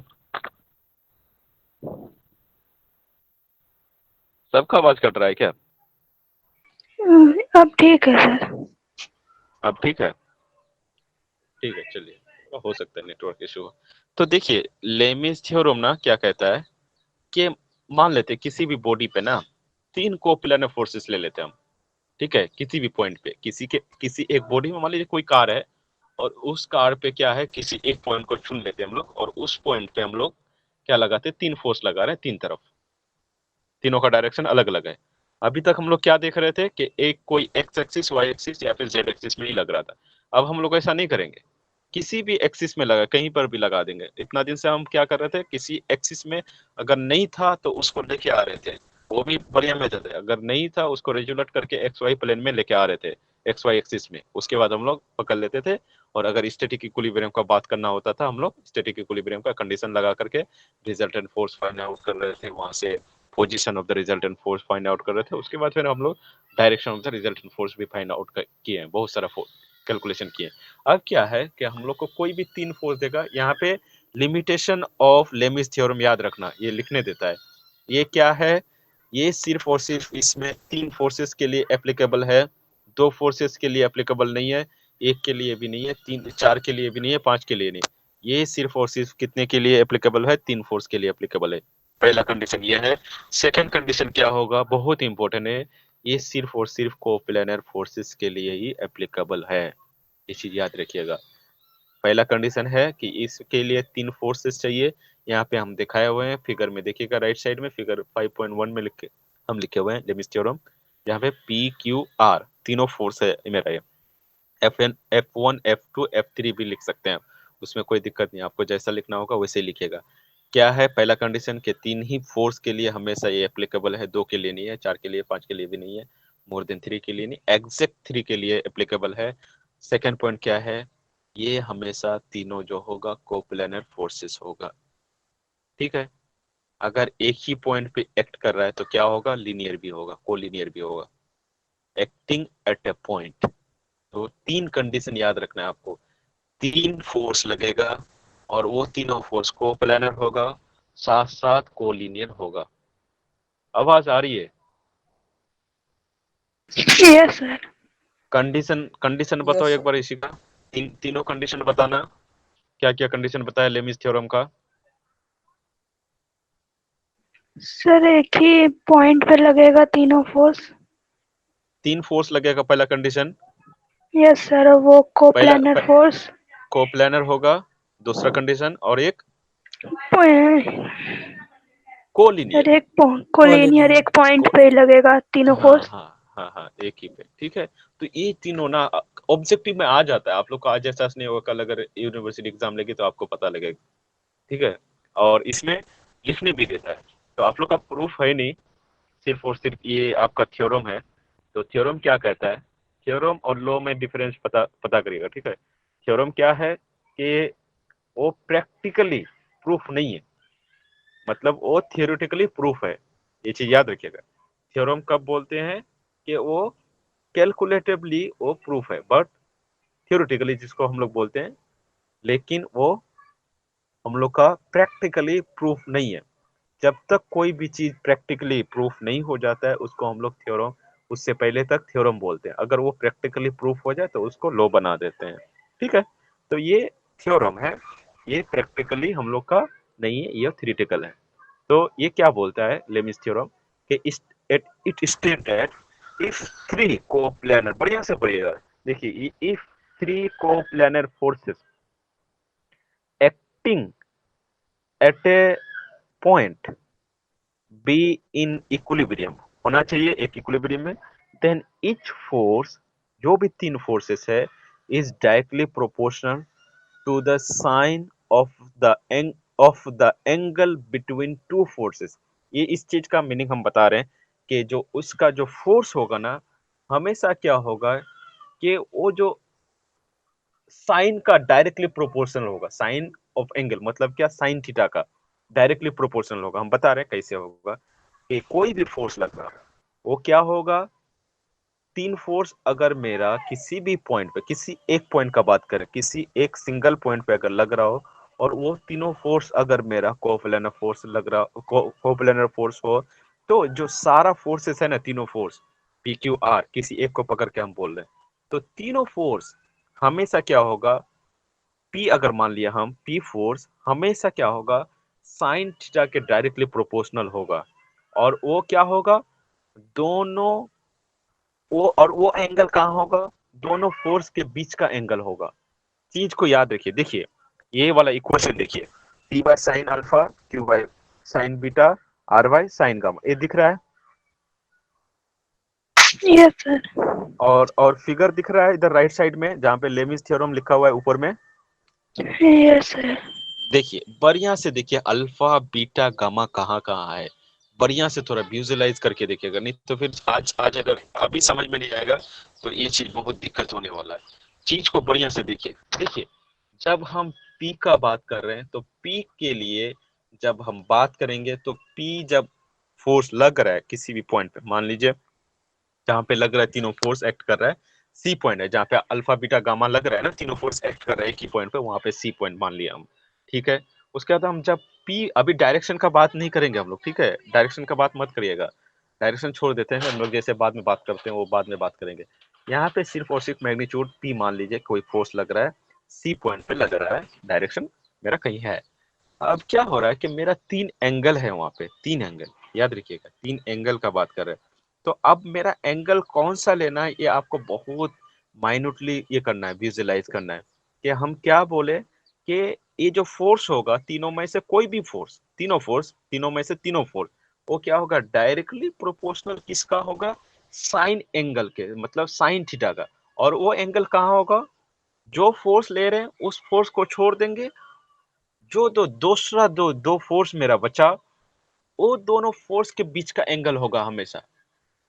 सबका आवाज कट रहा है क्या? अब ठीक है सर। अब ठीक है, ठीक है, चलिए, हो सकता है नेटवर्क इशू हो। तो देखिए लेमिस थ्योरम ना क्या कहता है कि मान लेते हैं किसी भी बॉडी पे ना 3 कोप्लानर फोर्सेस ले लेते हैं हम, ठीक है। किसी भी पॉइंट पे, किसी एक बॉडी में मान लीजिए कोई कार है और उस कार पे क्या है, किसी एक पॉइंट को चुन लेते हैं हम लोग और उस पॉइंट पे हम लोग क्या लगाते हैं, तीन फोर्स लगा रहे हैं तीन तरफ, तीनों का डायरेक्शन अलग अलग है। अभी तक हम लोग क्या देख रहे थे कि एक कोई एक्स एक्सिस, वाई एक्सिस या फिर जेड एक्सिस में ही लग रहा था। अब हम लोग ऐसा नहीं करेंगे, किसी भी एक्सिस में लगा, कहीं पर भी लगा देंगे। इतना दिन से हम क्या कर रहे थे, किसी एक्सिस में अगर नहीं था तो उसको लेके आ रहे थे, वो भी बढ़िया मेथड है। अगर नहीं था उसको रेजुलेट करके एक्स वाई प्लेन में लेके आ रहे थे, एक्स वाई एक्सिस में, उसके बाद हम लोग पकड़ लेते थे। और अगर स्टैटिक इक्विलिब्रियम का बात करना होता था, हम लोग स्टैटिक इक्विलिब्रियम का कंडीशन लगा करके रिजल्टेंट फोर्स फाइंड आउट कर रहे थे, वहां से position of the resultant force find out कर रहे थे। उसके बाद फिर हम लोग direction of the resultant force भी फाइंड आउट किए हैं, बहुत सारा कैलकुलेशन किए। अब क्या है कि हम लोग को कोई भी तीन फोर्स देगा, यहाँ पे लिमिटेशन ऑफ लेमिस थ्योरम याद रखना, ये लिखने देता है। ये क्या है, ये सिर्फ और सिर्फ इसमें तीन फोर्सेस के लिए एप्लीकेबल है, दो फोर्सेस के लिए एप्लीकेबल नहीं है, एक के लिए भी नहीं है, तीन चार के लिए भी नहीं है, पांच के लिए नहीं। ये सिर्फ और सिर्फ कितने के लिए एप्लीकेबल है, तीन फोर्स के लिए एप्लीकेबल है। पहला कंडीशन ये है। सेकंड कंडीशन क्या होगा, बहुत इंपॉर्टेंट है, ये सिर्फ और सिर्फ कोप्लेनर फोर्सेस के लिए ही एप्लीकेबल है, ये चीज याद रखिएगा। पहला कंडीशन है कि इसके लिए तीन फोर्सेस चाहिए। यहाँ पे हम दिखाए हुए हैं फिगर में, देखिएगा राइट साइड में, फिगर 5.1 में हम लिखे हुए हैं लेमिस थ्योरम, जहाँ पे पी क्यू आर तीनों फोर्स है मेरा। ये F1 F2 F3 भी लिख सकते हैं, उसमें कोई दिक्कत नहीं, आपको जैसा लिखना होगा वैसे लिखेगा। क्या है पहला कंडीशन के तीन ही फोर्स के लिए हमेशा ये एप्लीकेबल है, दो के लिए नहीं है, चार के लिए, पांच के लिए भी नहीं है, मोर देन थ्री के लिए नहीं, एग्जैक्ट थ्री के लिए एप्लीकेबल है। सेकंड पॉइंट क्या है, ये हमेशा तीनों जो होगा कोप्लेनर फोर्सेस होगा। ठीक है, अगर एक ही पॉइंट पे एक्ट कर रहा है तो क्या होगा, लीनियर भी होगा, कोलिनियर भी होगा, एक्टिंग एट ए पॉइंट। तो तीन कंडीशन याद रखना है आपको, तीन फोर्स लगेगा और वो तीनों फोर्स कोप्लेनर होगा, साथ साथ कोलिनियर होगा। आवाज आ रही है? Yes sir. कंडीशन कंडीशन बताओ Yes, एक बार इसी का, तीनों कंडीशन बताना, क्या क्या कंडीशन बताया लेमिस थ्योरम का। सर एक ही पॉइंट पे लगेगा तीनों फोर्स। तीन फोर्स लगेगा पहला कंडीशन। यस सर, वो पहला कोप्लानर फोर्स। कोप्लेनर होगा, दूसरा कंडीशन, और एक सर कोलिनियर। एक कोलिनियर collinear. एक पॉइंट को पे लगेगा तीनों हाँ फोर्स। हाँ हाँ हाँ, एक ही पे, ठीक है। तो ये तीनों ना ऑब्जेक्टिव में आ जाता है, आप लोग को आज जैसा नहीं होगा, कल अगर यूनिवर्सिटी एग्जाम लेगी तो आपको पता लगेगा, ठीक है। और इसमें लिखने भी देता है, तो आप लोग का प्रूफ है नहीं, सिर्फ और सिर्फ ये आपका थ्योरम है। तो थ्योरम क्या कहता है, थ्योरम और लॉ में डिफरेंस पता पता करिएगा, ठीक है। थ्योरम क्या है कि वो प्रैक्टिकली प्रूफ नहीं है, मतलब वो थियोरेटिकली प्रूफ है, ये चीज याद रखिएगा। थ्योरम कब बोलते हैं कि वो कैलकुलेटिवली वो प्रूफ है, बट थियोरेटिकली जिसको हम लोग बोलते हैं, लेकिन वो हम लोग का प्रैक्टिकली प्रूफ नहीं है। जब तक कोई भी चीज प्रैक्टिकली प्रूफ नहीं हो जाता है उसको हम लोग थ्योरम, उससे पहले तक थ्योरम बोलते हैं। अगर वो प्रैक्टिकली प्रूफ हो जाए तो उसको लॉ बना देते हैं, ठीक है। तो ये थ्योरम है, ये प्रैक्टिकली हम लोग का नहीं है, ये थ्योरेटिकल है। तो ये क्या बोलता है लेमिस थ्योरम कि it state that if three coplanar, बढ़िया से पढ़िएगा, देखिए, if three coplanar forces acting at A point be in equilibrium, होना चाहिए एक इक्विलिब्रियम में, देन ईच फोर्स, जो भी तीन फोर्सेस है, is directly proportional to the sine of the angle between two forces. ये इस चीज का मीनिंग हम बता रहे हैं कि जो उसका जो फोर्स होगा ना, हमेशा क्या होगा कि वो जो साइन का डायरेक्टली प्रोपोर्शनल होगा, साइन ऑफ एंगल मतलब क्या, साइन थीटा का डायरेक्टली प्रोपोर्शनल होगा। हम बता रहे हैं कैसे होगा कि कोई भी फोर्स लग रहा, वो क्या होगा, तीन फोर्स अगर मेरा किसी भी पॉइंट पे, किसी एक पॉइंट का बात करें, किसी एक सिंगल पॉइंट पे अगर लग रहा हो, और वो तीनों फोर्स अगर मेरा कोप्लेनर फोर्स लग रहा, कोप्लेनर फोर्स हो, तो जो सारा फोर्सेस है ना, तीनों फोर्स पी क्यू आर, किसी एक को पकड़ के हम बोल रहे हैं, तो तीनों फोर्स हमेशा क्या होगा, पी अगर मान लिया हम, पी फोर्स हमेशा क्या होगा, साइन थीटा के डायरेक्टली प्रोपोर्शनल होगा। और वो क्या होगा, दोनों, वो एंगल कहाँ होगा, दोनों फोर्स के बीच का एंगल होगा। चीज को याद रखिए, देखिए ये वाला इक्वेशन देखिए, P bye sine alpha, Q by sine beta, R by sine gamma. ये दिख रहा है? Yes sir. और फिगर दिख रहा है इधर राइट साइड में जहाँ पे लेमिस थ्योरम लिखा हुआ है ऊपर में। Yes sir. देखिए बढ़िया से देखिए अल्फा बीटा गामा कहाँ कहाँ है, बढ़िया से थोड़ा विजुअलाइज करके देखिएगा, नहीं तो फिर आज अगर अभी समझ में नहीं आएगा तो ये चीज बहुत दिक्कत होने वाला है। चीज को बढ़िया से देखिए। देखिए जब हम पी का बात कर रहे हैं तो पी के लिए जब हम बात करेंगे तो पी जब फोर्स लग रहा है किसी भी पॉइंट पे, मान लीजिए जहां पे लग रहा है तीनों फोर्स एक्ट कर रहा है, सी पॉइंट है जहां पे अल्फा बीटा गामा लग रहा है ना, तीनों फोर्स एक्ट कर रहे हैं एक ही पॉइंट पे, वहां पे सी पॉइंट मान लिया हम। ठीक है, उसके बाद हम जब पी, अभी डायरेक्शन का बात नहीं करेंगे हम लोग, ठीक है, डायरेक्शन का बात मत करिएगा, डायरेक्शन छोड़ देते हैं हम लोग, जैसे बाद में बात करते हैं वो बाद में बात करेंगे। यहाँ पे सिर्फ और सिर्फ मैग्नीट्यूड पी मान लीजिए, कोई फोर्स लग रहा है सी पॉइंट पे लग रहा है, डायरेक्शन मेरा कहीं है। अब क्या हो रहा है कि मेरा तीन एंगल है वहां पे, तीन एंगल, याद रखिएगा तीन एंगल का बात कर रहे हैं। तो अब मेरा एंगल कौन सा लेना है ये आपको बहुत माइन्यूटली ये करना है, विजुअलाइज करना है कि हम क्या बोले कि ये जो फोर्स होगा तीनों में से कोई भी फोर्स, तीनों में से तीनों फोर्स, वो क्या होगा, डायरेक्टली प्रोपोर्शनल किसका होगा, साइन एंगल के, मतलब साइन थीटा का। और वो एंगल कहाँ होगा, जो फोर्स ले रहे हैं उस फोर्स को छोड़ देंगे, जो दूसरा दो फोर्स मेरा बचा, वो दोनों फोर्स के बीच का एंगल होगा हमेशा।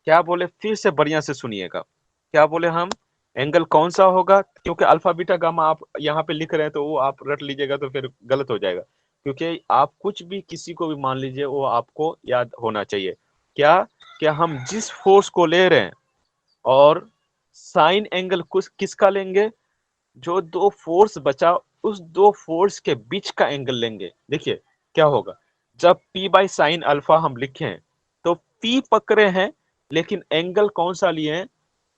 क्या बोले, फिर से बढ़िया से सुनिएगा, क्या बोले हम, एंगल कौन सा होगा, क्योंकि अल्फा बीटा गामा आप यहाँ पे लिख रहे हैं तो वो आप रट लीजिएगा तो फिर गलत हो जाएगा, क्योंकि आप कुछ भी किसी को भी मान लीजिए वो आपको याद होना चाहिए। क्या हम जिस फोर्स को ले रहे हैं और साइन एंगल कुछ किसका लेंगे, जो दो फोर्स बचा उस दो फोर्स के बीच का एंगल लेंगे। देखिए क्या होगा, जब P बाई साइन अल्फा हम लिखें तो P पकड़े हैं लेकिन एंगल कौन सा लिए हैं,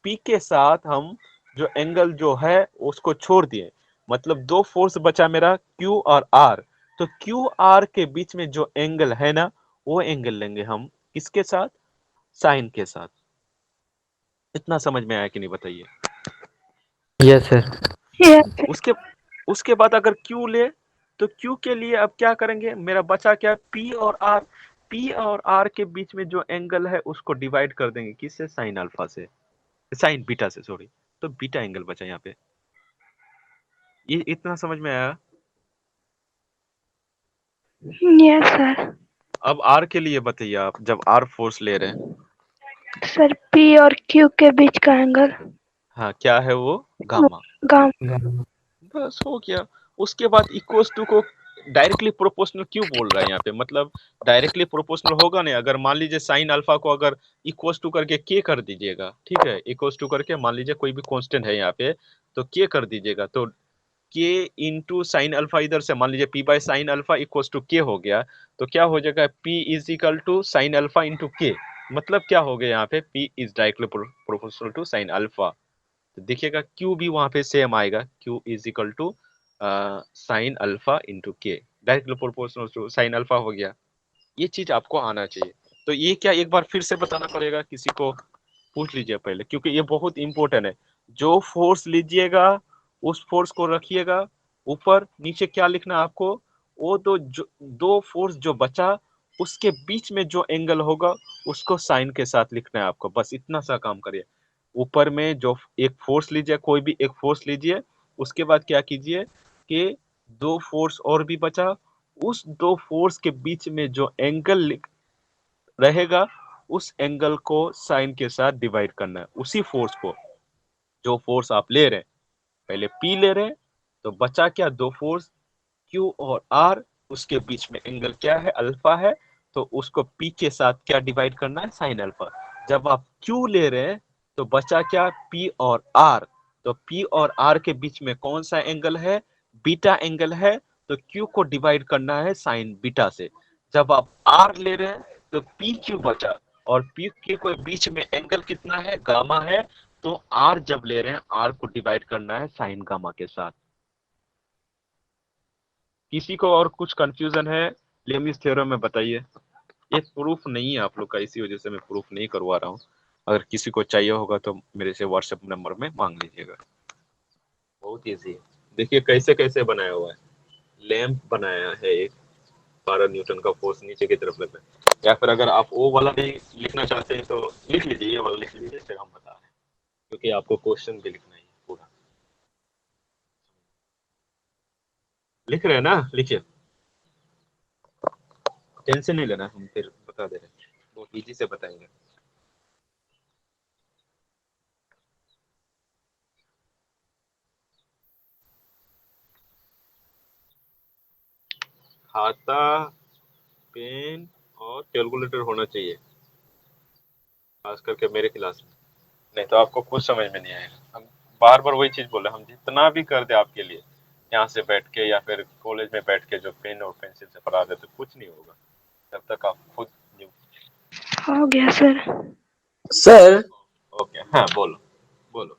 P के साथ हम जो एंगल जो है उसको छोड़ दिए, मतलब दो फोर्स बचा मेरा Q और R, तो Q R के बीच में जो एंगल है ना, वो एंगल लेंगे हम किसके साथ, साइन के साथ। इतना समझ में आया कि नहीं बताइए? Yes sir. यस। उसके उसके बाद अगर Q ले तो Q के लिए अब क्या करेंगे, मेरा बचा क्या, P और R, P और R के बीच में जो एंगल है उसको डिवाइड कर देंगे किससे, साइन अल्फा से, साइन बीटा से, सॉरी, तो बीटा एंगल बचा यहाँ पे। ये इतना समझ में आया? Yes sir. अब R के लिए बताइए, आप जब R फोर्स ले रहे हैं, सर पी और क्यू के बीच का एंगल हाँ क्या है वो, गामा। गामा। बस हो गया। उसके बाद इक्वल्स टू को डायरेक्टली प्रोपोर्शनल क्यों बोल रहा है यहाँ पे, मतलब डायरेक्टली प्रोपोर्शनल होगा नहीं, अगर मान लीजिए साइन अल्फा को अगर इक्वल्स टू करके के कर दीजिएगा, ठीक है, इक्वल्स टू करके मान लीजिए कोई भी कांस्टेंट है यहाँ पे तो के कर दीजिएगा, तो के इंटू साइन अल्फा, इधर से मान लीजिए p by sine alpha equals to k हो गया, तो क्या हो जाएगा, p is equal to sine alpha into k, मतलब क्या हो गया यहाँ पे, p is directly proportional to sine alpha. तो देखिएगा Q भी वहां पे सेम आएगा, Q is equal to sine alpha into k, directly proportional to sine alpha हो गया। ये चीज आपको आना चाहिए। तो ये क्या एक बार फिर से बताना पड़ेगा, किसी को पूछ लीजिए पहले, क्योंकि ये बहुत इंपॉर्टेंट है। जो फोर्स लीजिएगा उस फोर्स को रखिएगा ऊपर, नीचे क्या लिखना है आपको, वो दो फोर्स जो बचा उसके बीच में जो एंगल होगा उसको साइन के साथ लिखना है आपको, बस इतना सा काम करिए। ऊपर में जो एक फोर्स लीजिए, कोई भी एक फोर्स लीजिए, उसके बाद क्या कीजिए कि दो फोर्स और भी बचा, उस दो फोर्स के बीच में जो एंगल रहेगा उस एंगल को साइन के साथ डिवाइड करना है, उसी फोर्स को, जो फोर्स आप ले रहे हैं, पहले P ले रहे हैं तो बचा क्या, दो फोर्स Q और R, उसके बीच में एंगल क्या है, अल्फा है, तो उसको P के साथ क्या डिवाइड करना है, साइन अल्फा। जब आप Q ले रहे हैं तो बचा क्या, P और R, तो P और R के बीच में कौन सा एंगल है, बीटा एंगल है, तो Q को डिवाइड करना है साइन बीटा से। जब आप R ले रहे हैं तो P Q बचा, और P Q के बीच में एंगल कितना है, गामा है, तो R जब ले रहे हैं R को डिवाइड करना है साइन गामा के साथ। किसी को और कुछ कंफ्यूजन है लेमिस थ्योरम में बताइए? ये प्रूफ नहीं है आप लोग का, इसी वजह से मैं प्रूफ नहीं करवा रहा हूँ। अगर किसी को चाहिए होगा तो मेरे से व्हाट्सएप नंबर में मांग लीजिएगा। बहुत ईजी है, देखिए कैसे कैसे बनाया हुआ है, लैंप बनाया है एक 12 न्यूटन का फोर्स नीचे की तरफ लग रहा है, या फिर अगर आप वो वाला भी लिखना चाहते हैं तो लिख लीजिए, ये वाला लिख लीजिए, फिर हम बता रहे हैं, क्योंकि आपको क्वेश्चन भी लिखना है पूरा। लिख रहे हैं ना, लिखिए, टेंशन नहीं लेना, हम फिर बता दे रहे हैं, बहुत इजी से बताएंगे। खाता, पेन और कैलकुलेटर होना चाहिए, खास करके मेरे क्लास में, नहीं तो आपको कुछ समझ में नहीं आएगा। हम बार बार वही चीज बोल रहे हैं, हम जितना भी कर दे आपके लिए यहाँ से बैठ के या फिर कॉलेज में बैठ के जो पेन और पेंसिल से पढ़ा देते, कुछ नहीं होगा जब तक आप खुद। हो गया सर। सर ओके, हाँ बोलो बोलो।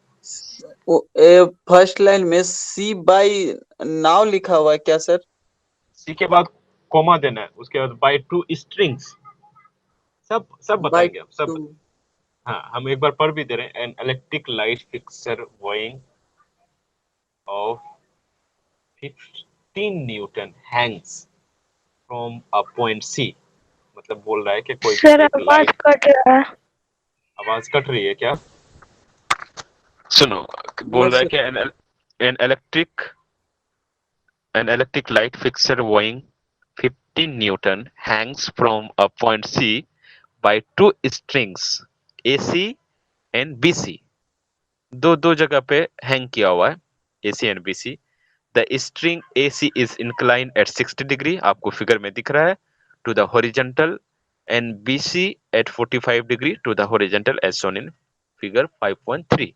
फर्स्ट लाइन में सी बाई नाउ लिखा हुआ है क्या सर? सी के बाद कोमा देना है, उसके बाद बाय 2 स्ट्रिंग्स, सब बाई बताएंगे हम सब। 2। हाँ, हम एक बार पढ़ भी दे रहे हैं। An electric light fixer weighing of 15 newton hangs from a point C, मतलब बोल रहा है कि कोई सर भी एक आवाज लाइट। कट रहा है। आवाज कट रही है क्या? सुनो, बोल यस रहा है सर। कि an electric light fixer weighing 15 newton hangs from a point C by 2 strings AC and BC, दो जगह पे हैंग किया हुआ है AC and BC। The string AC is inclined at 60 degree, आपको फिगर में दिख रहा है, to the horizontal, and BC at 45 degree to the horizontal as shown in figure 5.3।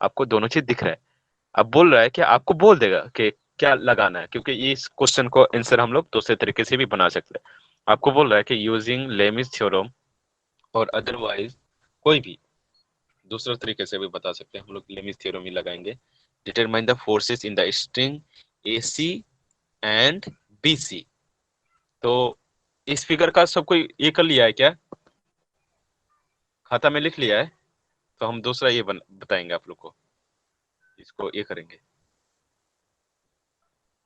आपको दोनों चीज दिख रहा है। अब बोल रहा है कि आपको बोल देगा कि क्या लगाना है, क्योंकि इस क्वेश्चन को आंसर हम लोग दूसरे तरीके से भी बना सकते हैं। आपको बोल रहा है कि यूजिंग लेमिस थ्योरम और अदरवाइज कोई भी दूसरे तरीके से भी बता सकते हैं, हम लोग लेमिस थ्योरम ही लगाएंगे। Determine the forces in the string AC and BC। तो इस फिगर का सबको ये कर लिया है क्या, खाता में लिख लिया है? तो हम दूसरा ये बताएंगे आप लोग को, इसको ये करेंगे,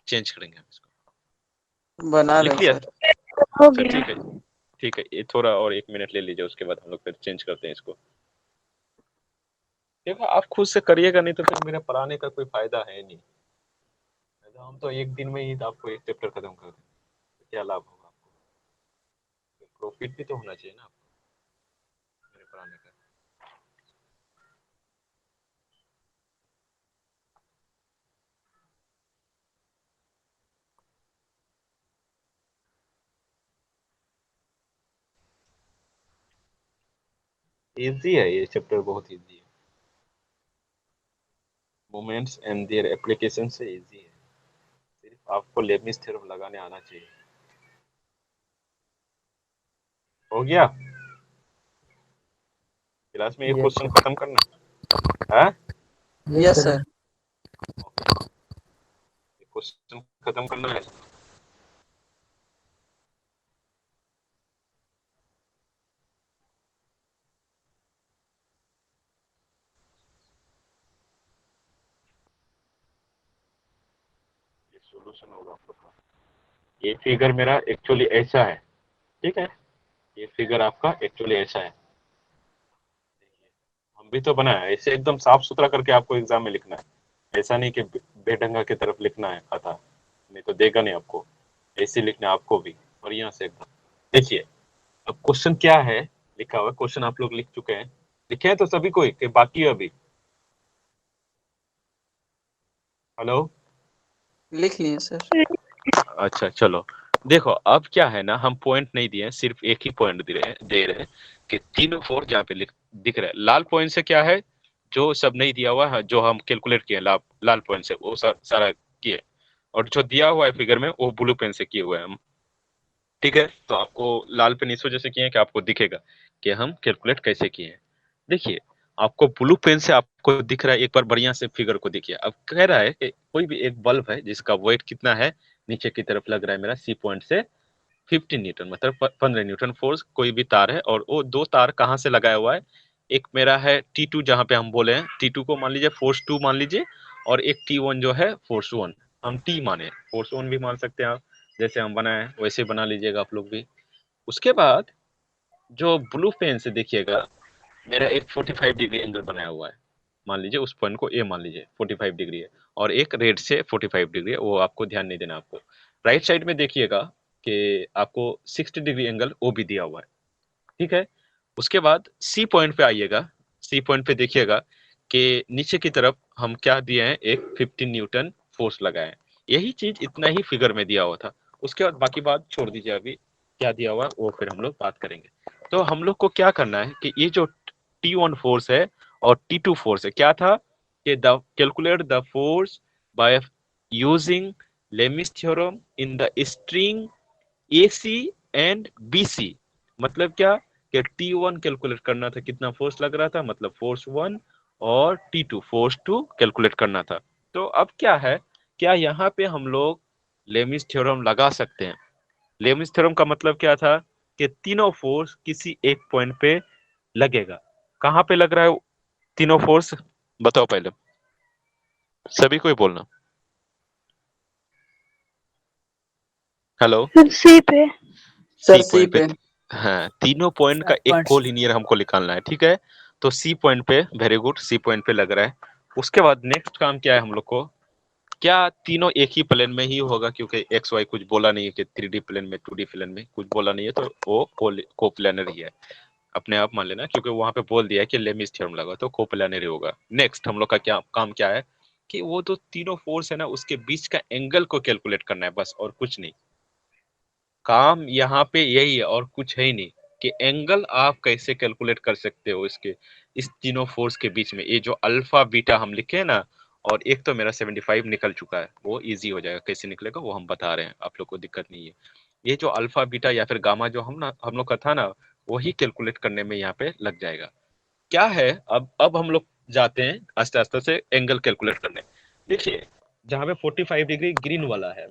चेंज करेंगे हम इसको। बना रहे लिख हैं लिया? सर। हो अच्छा गया। ठीक है, ठीक है, ये थोड़ा और 1 मिनट ले लीजिए, उसके बाद हम लोग फिर चेंज करते हैं इसको। देखो आप खुद से करिएगा, नहीं तो फिर मेरा पढ़ाने का कोई फायदा है नहीं। तो हम तो एक दिन में ही आपको एक चैप्टर खत्म कर दें, तो क्या लाभ होगा आपको? प्रॉफिट भी तो होना चाहिए ना आपको मेरे पढ़ाने का। इजी है ये चैप्टर, बहुत इजी है, मोमेंट्स एंड देयर एप्लीकेशन से इजी है, सिर्फ आपको लेबनिज थ्योरम लगाने आना चाहिए। हो गया? क्लास में ये यस क्वेश्चन खत्म करना है, यस सर। ये क्वेश्चन खत्म करना है। ये सॉल्यूशन होगा आप लोग का। ये फिगर मेरा एक्चुअली ऐसा है, ठीक है, ये फिगर आपका एक्चुअली ऐसा है। हम भी तो बनाया ऐसे, एकदम साफ सुथरा करके आपको एग्जाम में लिखना है, ऐसा नहीं कि बेढंगा की तरफ लिखना है खाता, नहीं तो देगा नहीं आपको, ऐसे लिखना है आपको भी बढ़िया से एकदम। देखिए अब क्वेश्चन क्या है लिखा हुआ, क्वेश्चन आप लोग लिख चुके हैं, लिखे हैं तो सभी को कि बाकी है अभी? हेलो, लिख लिए सर। अच्छा चलो, देखो अब क्या है ना, हम पॉइंट नहीं दिए हैं, सिर्फ एक ही पॉइंट दे रहे हैं कि तीनों फोर जहाँ पे दिख रहा है। लाल पॉइंट से क्या है, जो सब नहीं दिया हुआ है, जो हम कैलकुलेट किए लाल पॉइंट से वो सारा किए, और जो दिया हुआ है फिगर में वो ब्लू पेन से किए हुए हैं हम। ठीक है, तो आपको लाल पेन इस वजह से किए हैं कि आपको दिखेगा कि हम कैलकुलेट कैसे किए हैं। देखिए आपको ब्लू पेन से आपको दिख रहा है, एक बार बढ़िया से फिगर को देखिए। अब कह रहा है कि कोई भी एक बल्ब है जिसका वेट कितना है, नीचे की तरफ लग रहा है मेरा सी पॉइंट से 15 न्यूटन, मतलब 15 न्यूटन फोर्स कोई भी तार है, और वो दो तार कहाँ से लगाया हुआ है, एक मेरा है T2 जहाँ पे हम बोले हैं, T2 को मान लीजिए फोर्स 2 मान लीजिए, और एक T1 जो है फोर्स 1। हम टी माने, फोर्स 1 भी मान सकते हैं आप, जैसे हम बनाए वैसे बना लीजिएगा आप लोग भी। उसके बाद जो ब्लू पेन से देखिएगा, मेरा एक 45 डिग्री एंगल बनाया हुआ है, मान लीजिए उस पॉइंट को ए मान लीजिए 45 डिग्री है, और एक रेड से 45 डिग्री है, वो आपको ध्यान नहीं देना। आपको राइट साइड में देखिएगा कि आपको 60 डिग्री एंगल ओ भी दिया हुआ है, ठीक है। उसके बाद सी पॉइंट पे आइएगा, सी पॉइंट पे देखिएगा कि नीचे की तरफ हम क्या दिए हैं, एक 15 न्यूटन फोर्स लगाए हैं। यही चीज इतना ही फिगर में दिया हुआ था। उसके बाद बाकी बात छोड़ दीजिए, अभी क्या दिया हुआ है वो फिर हम लोग बात करेंगे। तो हम लोग को क्या करना है कि ये जो T1 फोर्स है और T2 फोर्स है, क्या था कि the calculate the force by using Lami's theorem in the string AC and BC। मतलब क्या कि T1 कैलकुलेट करना था, कितना फोर्स लग रहा था, मतलब फोर्स 1, और T2 फोर्स 2 कैलकुलेट करना था। तो अब क्या है, क्या यहाँ पे हम लोग लेमिस थ्योरम लगा सकते हैं। लेमिस थ्योरम का मतलब क्या था कि तीनों फोर्स किसी एक पॉइंट पे लगेगा। कहाँ पे लग रहा है तीनों फोर्स, बताओ पहले, सभी को ही बोलना। हेलो, सी पे। सर सी सी पॉइंट पे। पे। हाँ, तीनों पॉइंट का एक पॉइंट्स। कोलिनियर हमको निकालना है, ठीक है। तो सी पॉइंट पे, वेरी गुड, सी पॉइंट पे लग रहा है। उसके बाद नेक्स्ट काम क्या है हम लोग को, क्या तीनों एक ही प्लेन में ही होगा, क्योंकि एक्स वाई कुछ बोला नहीं है कि 3D प्लेन में 2D प्लेन में कुछ बोला नहीं है, तो वो कोप्लेनर ही है, अपने आप मान लेना, क्योंकि वहां पे बोल दिया है कि लेमिस थ्योरम लगा तो कोप्लेनर ही होगा। नेक्स्ट हम लोग का क्या काम क्या है कि वो जो तीनों फोर्स है ना, उसके बीच का एंगल को कैलकुलेट करना है, बस और कुछ नहीं। काम यहाँ पे यही है और कुछ है ही नहीं, कि एंगल आप कैसे कैलकुलेट कर सकते हो इसके, इस तीनों फोर्स के बीच में। ये जो अल्फा बीटा हम लिखे हैं ना, और एक तो मेरा 75 निकल चुका है, वो इजी हो जाएगा, कैसे निकलेगा वो हम बता रहे हैं, आप लोग को दिक्कत नहीं है। ये जो अल्फा बीटा या फिर गामा जो हम लोग का था ना, वही कैलकुलेट करने में यहाँ पे लग जाएगा। क्या है, अब हम लोग जाते हैं आस्ते आस्ते से एंगल कैलकुलेट करने। देखिए, जहाँ पे 45 डिग्री ग्रीन वाला है,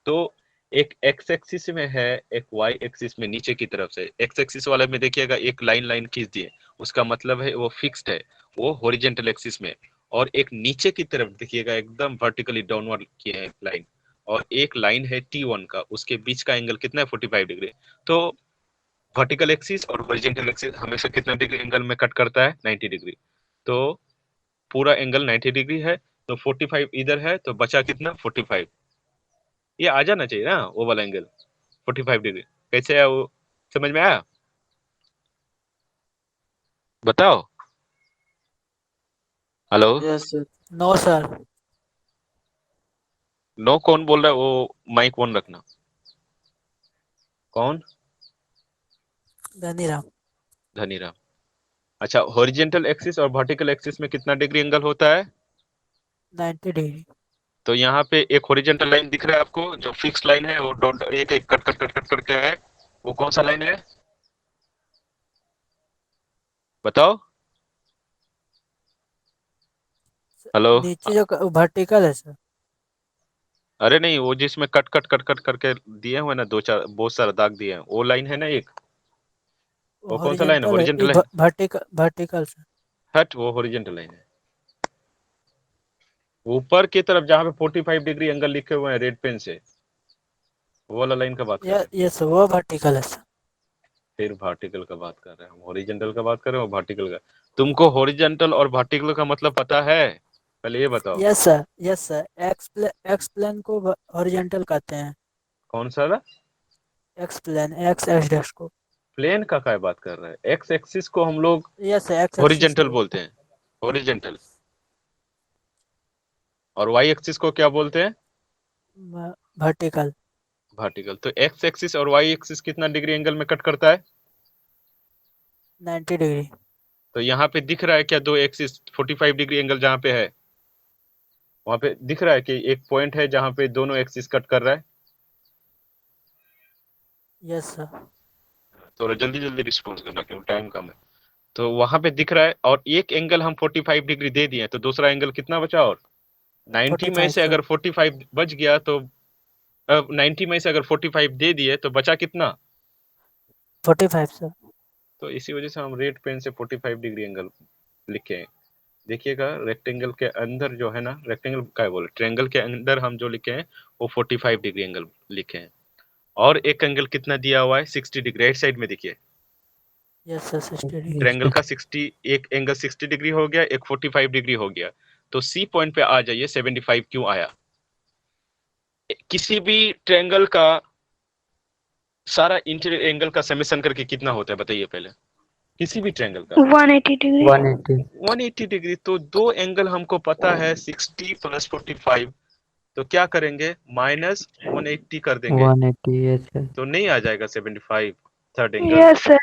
तो एक एक्स एक्सिस में है, एक वाई एक्सिस में, नीचे की तरफ से एक्स एक्सिस वाले में देखिएगा एक लाइन लाइन खींच दिए, उसका मतलब है वो फिक्स्ड है, वो हॉरिजॉन्टल एक्सिस में। और एक नीचे की तरफ देखिएगा एकदम वर्टिकली डाउनवर्ड किए हैं लाइन, और एक लाइन है T1 का, उसके बीच का एंगल कितना है, 45 डिग्री। तो वर्टिकल एक्सिस और हॉरिजॉन्टल एक्सिस हमेशा कितना डिग्री एंगल में कट करता है, 90 डिग्री। तो पूरा एंगल 90 डिग्री है, तो 45 इधर है, तो बचा कितना, 45। ये आ जाना चाहिए ना वो वाला एंगल 45 डिग्री। कैसे है वो, समझ में आया, बताओ। Hello, yes sir. No sir. No कौन बोल रहा है, वो माइक ऑन रखना। कौन, धनीराम। धनीराम। अच्छा, हॉरिजॉन्टल एक्सिस और वर्टिकल एक्सिस में कितना डिग्री एंगल होता है, 90 डिग्री। तो यहाँ पे एक हॉरिजॉन्टल लाइन दिख रहा है आपको, जो फिक्स लाइन है, वो डॉट एक एक कट कट कट कट करके है, वो कौन सा लाइन है, बताओ। हेलो, नीचे जो वर्टिकल है सर। अरे नहीं, वो जिसमें कट कट कट कट करके दिए हुए ना, दो चार बहुत सारा दाग दिए हैं, वो लाइन है ना एक, वो कौन सा लाइन है, हॉरिजेंटल है, हॉरिजॉन्टल है। Vertical vertical sir. हट, वो हॉरिजॉन्टल लाइन है। ऊपर की तरफ जहां पे 45 डिग्री एंगल लिखे हुए हैं रेड पेन से, वो वाला लाइन का बात कर रहे हैं। ये सर वो वर्टिकल है सर। फिर वर्टिकल का बात कर रहे हैं हम, हॉरिजॉन्टल का बात कर रहे हैं, वर्टिकल का। तुमको हॉरिजॉन्टल और वर्टिकल का मतलब पता है, पहले ये बताओ। Yes sir, yes sir. X plane को हॉरिजेंटल कहते हैं। कौन सा था, x plane, x x dash को। प्लेन का क्या बात कर रहे हैं, एक्स एक्सिस को हम लोग yes sir, x axis horizontal को बोलते हैं, हॉरिजॉन्टल। और वाई एक्सिस को क्या बोलते हैं, वर्टिकल। वर्टिकल। तो एक्स एक्सिस और वाई एक्सिस कितना डिग्री एंगल में कट करता है, 90 डिग्री। तो यहाँ पे दिख रहा है क्या, दो एक्सिस 45 डिग्री एंगल जहाँ पे है, वहां पे दिख रहा है कि एक पॉइंट है जहां पे दोनों एक्सिस कट कर रहा है। Yes sir. थोड़ा जल्दी जल्दी रिस्पॉन्स करना क्योंकि टाइम कम है। तो वहां पे दिख रहा है, और एक एंगल हम 45 डिग्री दे दिए, तो दूसरा एंगल कितना बचा, और 90 में 45 से सर। अगर 45 बच गया तो, अब 90 में से अगर 45 दे दिए तो बचा कितना। 45 सर। तो इसी वजह से हम रेड पेन से 45 डिग्री एंगल लिखे हैं। देखिएगा रेक्टेंगल के अंदर जो है ना, रेक्टेंगल क्या बोले, ट्रायंगल के अंदर हम जो लिखे हैं वो 45 डिग्री एंगल लिखे हैं, और एक एंगल कितना दिया हुआ है 60 डिग्री। राइट साइड में देखिए यस सर 60 डिग्री। ट्रायंगल का 60, एक एंगल 60 डिग्री हो गया, एक 45 डिग्री हो गया। तो सी पॉइंट पे आ जाइए, 75 क्यों आया? किसी भी ट्रायंगल का सारा इंटीरियर एंगल का समेशन करके कितना होता है बताइए पहले, किसी भी ट्रायंगल का 180 डिग्री। 180 180 डिग्री। तो दो एंगल हमको पता है 60 प्लस 45, तो क्या करेंगे माइनस 180 कर देंगे, 180 यस सर। तो नहीं आ जाएगा 75 थर्ड एंगल। Yes sir.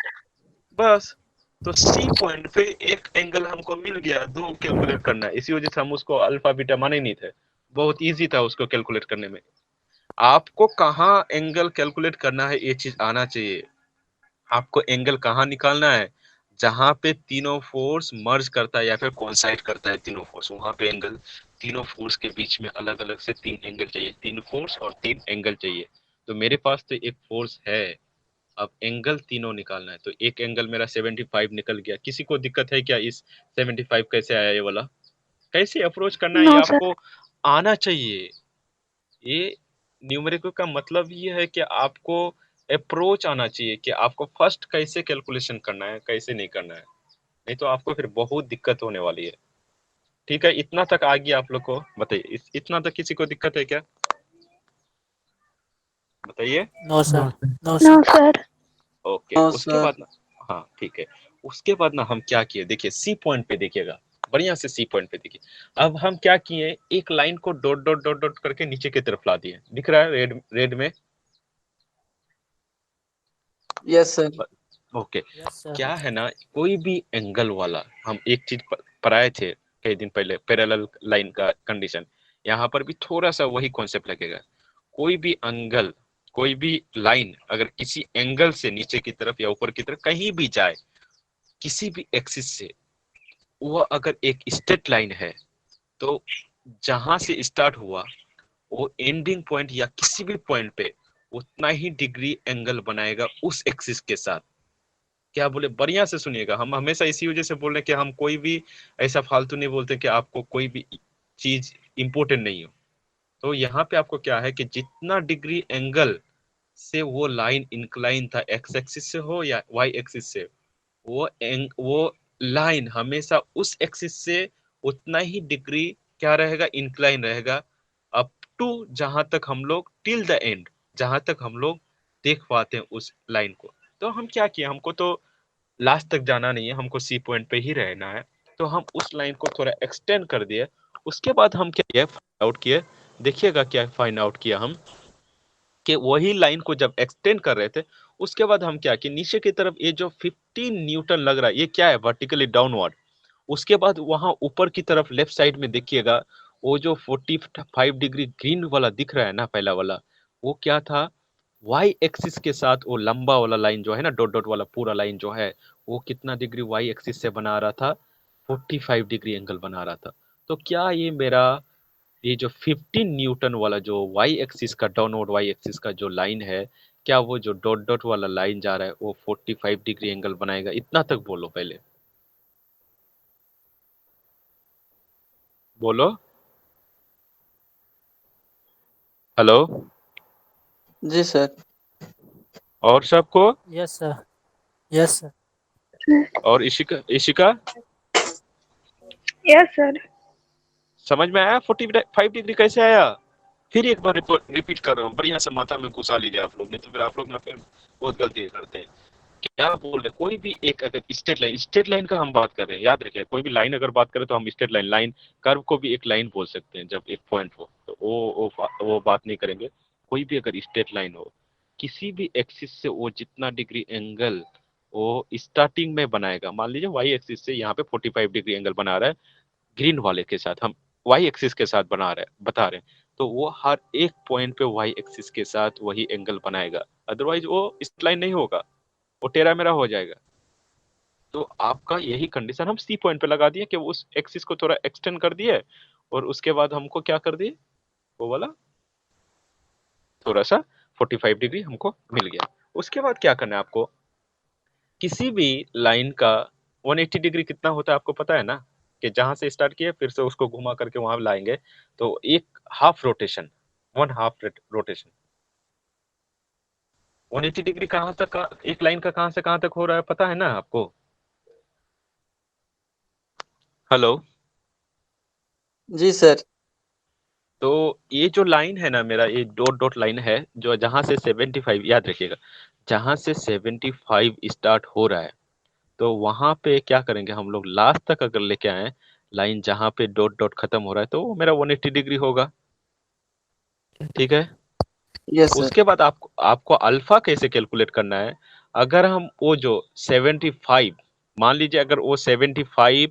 बस, तो सी पॉइंट पे एक एंगल हमको मिल गया, दो कैलकुलेट करना है, इसी वजह से हम उसको अल्फा बीटा माने नहीं थे, बहुत इजी था उसको कैलकुलेट करने में। आपको कहाँ एंगल कैलकुलेट करना है ये चीज आना चाहिए। आपको एंगल कहाँ निकालना है, जहां पे तीनों फोर्स मर्ज करता है या फिर कोइंसाइड करता है तीनों फोर्स, वहां पे एंगल, तीनों फोर्स के बीच में अलग अलग से तीन एंगल चाहिए, तीन फोर्स और तीन एंगल चाहिए। तो मेरे पास तो एक फोर्स है, अब एंगल तीनों निकालना है। तो एक एंगल मेरा 75 निकल गया। किसी को दिक्कत है क्या इस 75 कैसे आया ये वाला, कैसे अप्रोच करना है ये नो सर। आपको आना चाहिए। ये न्यूमेरिकल का मतलब ये है कि आपको अप्रोच आना चाहिए कि आपको फर्स्ट कैसे कैलकुलेशन करना है, कैसे नहीं करना है, नहीं तो आपको फिर बहुत दिक्कत होने वाली है। ठीक है, इतना तक आ गया आप लोग को? बताइए, इतना तक किसी को दिक्कत है क्या, बताइए। No sir. No sir. No no sir. Sir. Okay, हाँ उसके सर। बाद ना, हाँ ठीक है, उसके बाद ना हम क्या किए, देखिए सी पॉइंट पे देखिएगा, बढ़िया से सी पॉइंट पे देखिए। अब हम क्या किए, एक line co dot dot dot dot करके नीचे की तरफ ला दिए, दिख रहा है रेड रेड में? Yes sir. Okay. Yes sir. क्या है ना, कोई भी एंगल वाला, हम एक चीज पढ़ाए थे कई दिन पहले, पैरेलल लाइन का कंडीशन, यहाँ पर भी थोड़ा सा वही कॉन्सेप्ट लगेगा। कोई भी एंगल, कोई भी लाइन अगर किसी एंगल से नीचे की तरफ या ऊपर की तरफ कहीं भी जाए, किसी भी एक्सिस से, वो अगर एक स्ट्रेट लाइन है, तो जहां से स्टार्ट हुआ वो एंडिंग पॉइंट या किसी भी पॉइंट पे उतना ही डिग्री एंगल बनाएगा उस एक्सिस के साथ। क्या बोले, बढ़िया से सुनिएगा, हम हमेशा इसी वजह से बोल रहे हैं कि हम कोई भी ऐसा फालतू नहीं बोलते कि आपको कोई भी चीज इंपॉर्टेंट नहीं हो। तो यहाँ पे आपको क्या है कि जितना डिग्री एंगल से वो लाइन इंक्लाइन था, एक्स एक्सिस से हो या वाई एक्सिस से, वो लाइन हमेशा उस एक्सिस से उतना ही डिग्री क्या रहेगा, इंक्लाइन रहेगा, अप टू जहां तक हम लोग टिल द एंड, जहां तक हम लोग देख पाते हैं उस लाइन को। तो हम क्या किए, हमको तो लास्ट तक जाना नहीं है, हमको सी पॉइंट पे ही रहना है, तो हम उस लाइन को थोड़ा एक्सटेंड कर दिए। उसके बाद हम क्या किए, फाइंड आउट किए, देखिएगा क्या फाइंड आउट किया हम, कि वही लाइन को जब एक्सटेंड कर रहे थे, उसके बाद हम क्या कि नीचे की तरफ ये जो 15 न्यूटन लग रहा है, ये क्या है, वर्टिकली डाउनवर्ड। उसके बाद वहां ऊपर की तरफ लेफ्ट साइड में देखिएगा, वो जो 45 डिग्री ग्रीन वाला दिख रहा है ना, पहला वाला, वो क्या था, वाई एक्सिस के साथ वो लंबा वाला लाइन जो है ना, डॉट डॉट वाला पूरा लाइन जो है, वो कितना डिग्री वाई एक्सिस से बना रहा था, 45 डिग्री एंगल बना रहा था। तो क्या ये मेरा, ये जो 15 न्यूटन वाला जो वाई एक्सिस का, डाउनवर्ड वाई एक्सिस का जो लाइन है, क्या वो जो डॉट डॉट वाला लाइन जा रहा है वो 45 डिग्री एंगल बनाएगा? इतना तक बोलो पहले, बोलो। हेलो। जी सर। और सबको, यस सर। Yes sir. और इशिका, इशिका यस सर। समझ में आया 45 डिग्री कैसे आया? फिर एक बार रिपीट कर रहा हूँ, बढ़िया से माथा में घुसा लीजिए आप लोग, नहीं तो फिर आप लोग ना फिर बहुत गलती करते हैं। क्या बोल रहे, कोई भी एक अगर स्ट्रेट लाइन का हम बात कर रहे हैं, याद रखिए, कोई भी लाइन अगर बात करें तो हम स्ट्रेट लाइन, लाइन कर्व को भी एक लाइन बोल सकते हैं जब एक पॉइंट हो, तो वो बात नहीं करेंगे। कोई भी अगर स्ट्रेट लाइन हो, किसी भी एक्सिस से वो जितना डिग्री एंगल वो स्टार्टिंग में बनाएगा, मान लीजिए वाई एक्सिस से यहाँ पे 45 डिग्री एंगल बना रहा है, ग्रीन वाले के साथ हम वाई एक्सिस के साथ बना रहे हैं, बता रहे हैं, तो वो हर एक पॉइंट पे वाई एक्सिस के साथ वही एंगल बनाएगा, अदरवाइज वो स्ट्रेट लाइन नहीं होगा, वो टेढ़ा मेढ़ा हो जाएगा। तो आपका यही कंडीशन हम सी पॉइंट पे लगा दिए कि उस एक्सिस को थोड़ा एक्सटेंड कर दिए, और उसके बाद हमको क्या कर दिए, वो वाला थोड़ा सा 45 डिग्री हमको मिल गया। उसके बाद क्या करना है आपको, किसी भी लाइन का 180 डिग्री कितना होता है आपको पता है ना? कि जहां से स्टार्ट किए फिर से उसको घुमा करके वहां लाएंगे, तो एक हाफ रोटेशन, 1/2 रोटेशन 180 डिग्री कहां तक का, एक लाइन का कहां से कहां तक हो रहा है पता है ना आपको? हेलो। जी सर। तो ये जो लाइन है ना मेरा, ये डॉट डॉट लाइन है जो जहां से 75, याद रखिएगा, जहां से 75 स्टार्ट हो रहा है, तो वहां पे क्या करेंगे हम लोग, लास्ट तक अगर लेके आए लाइन जहां पे डॉट डॉट खत्म हो रहा है, तो वो मेरा 180 डिग्री होगा। ठीक है। Yes sir. उसके बाद आपको आपको अल्फा कैसे कैलकुलेट करना है, अगर हम वो जो 75, मान लीजिए अगर वो 75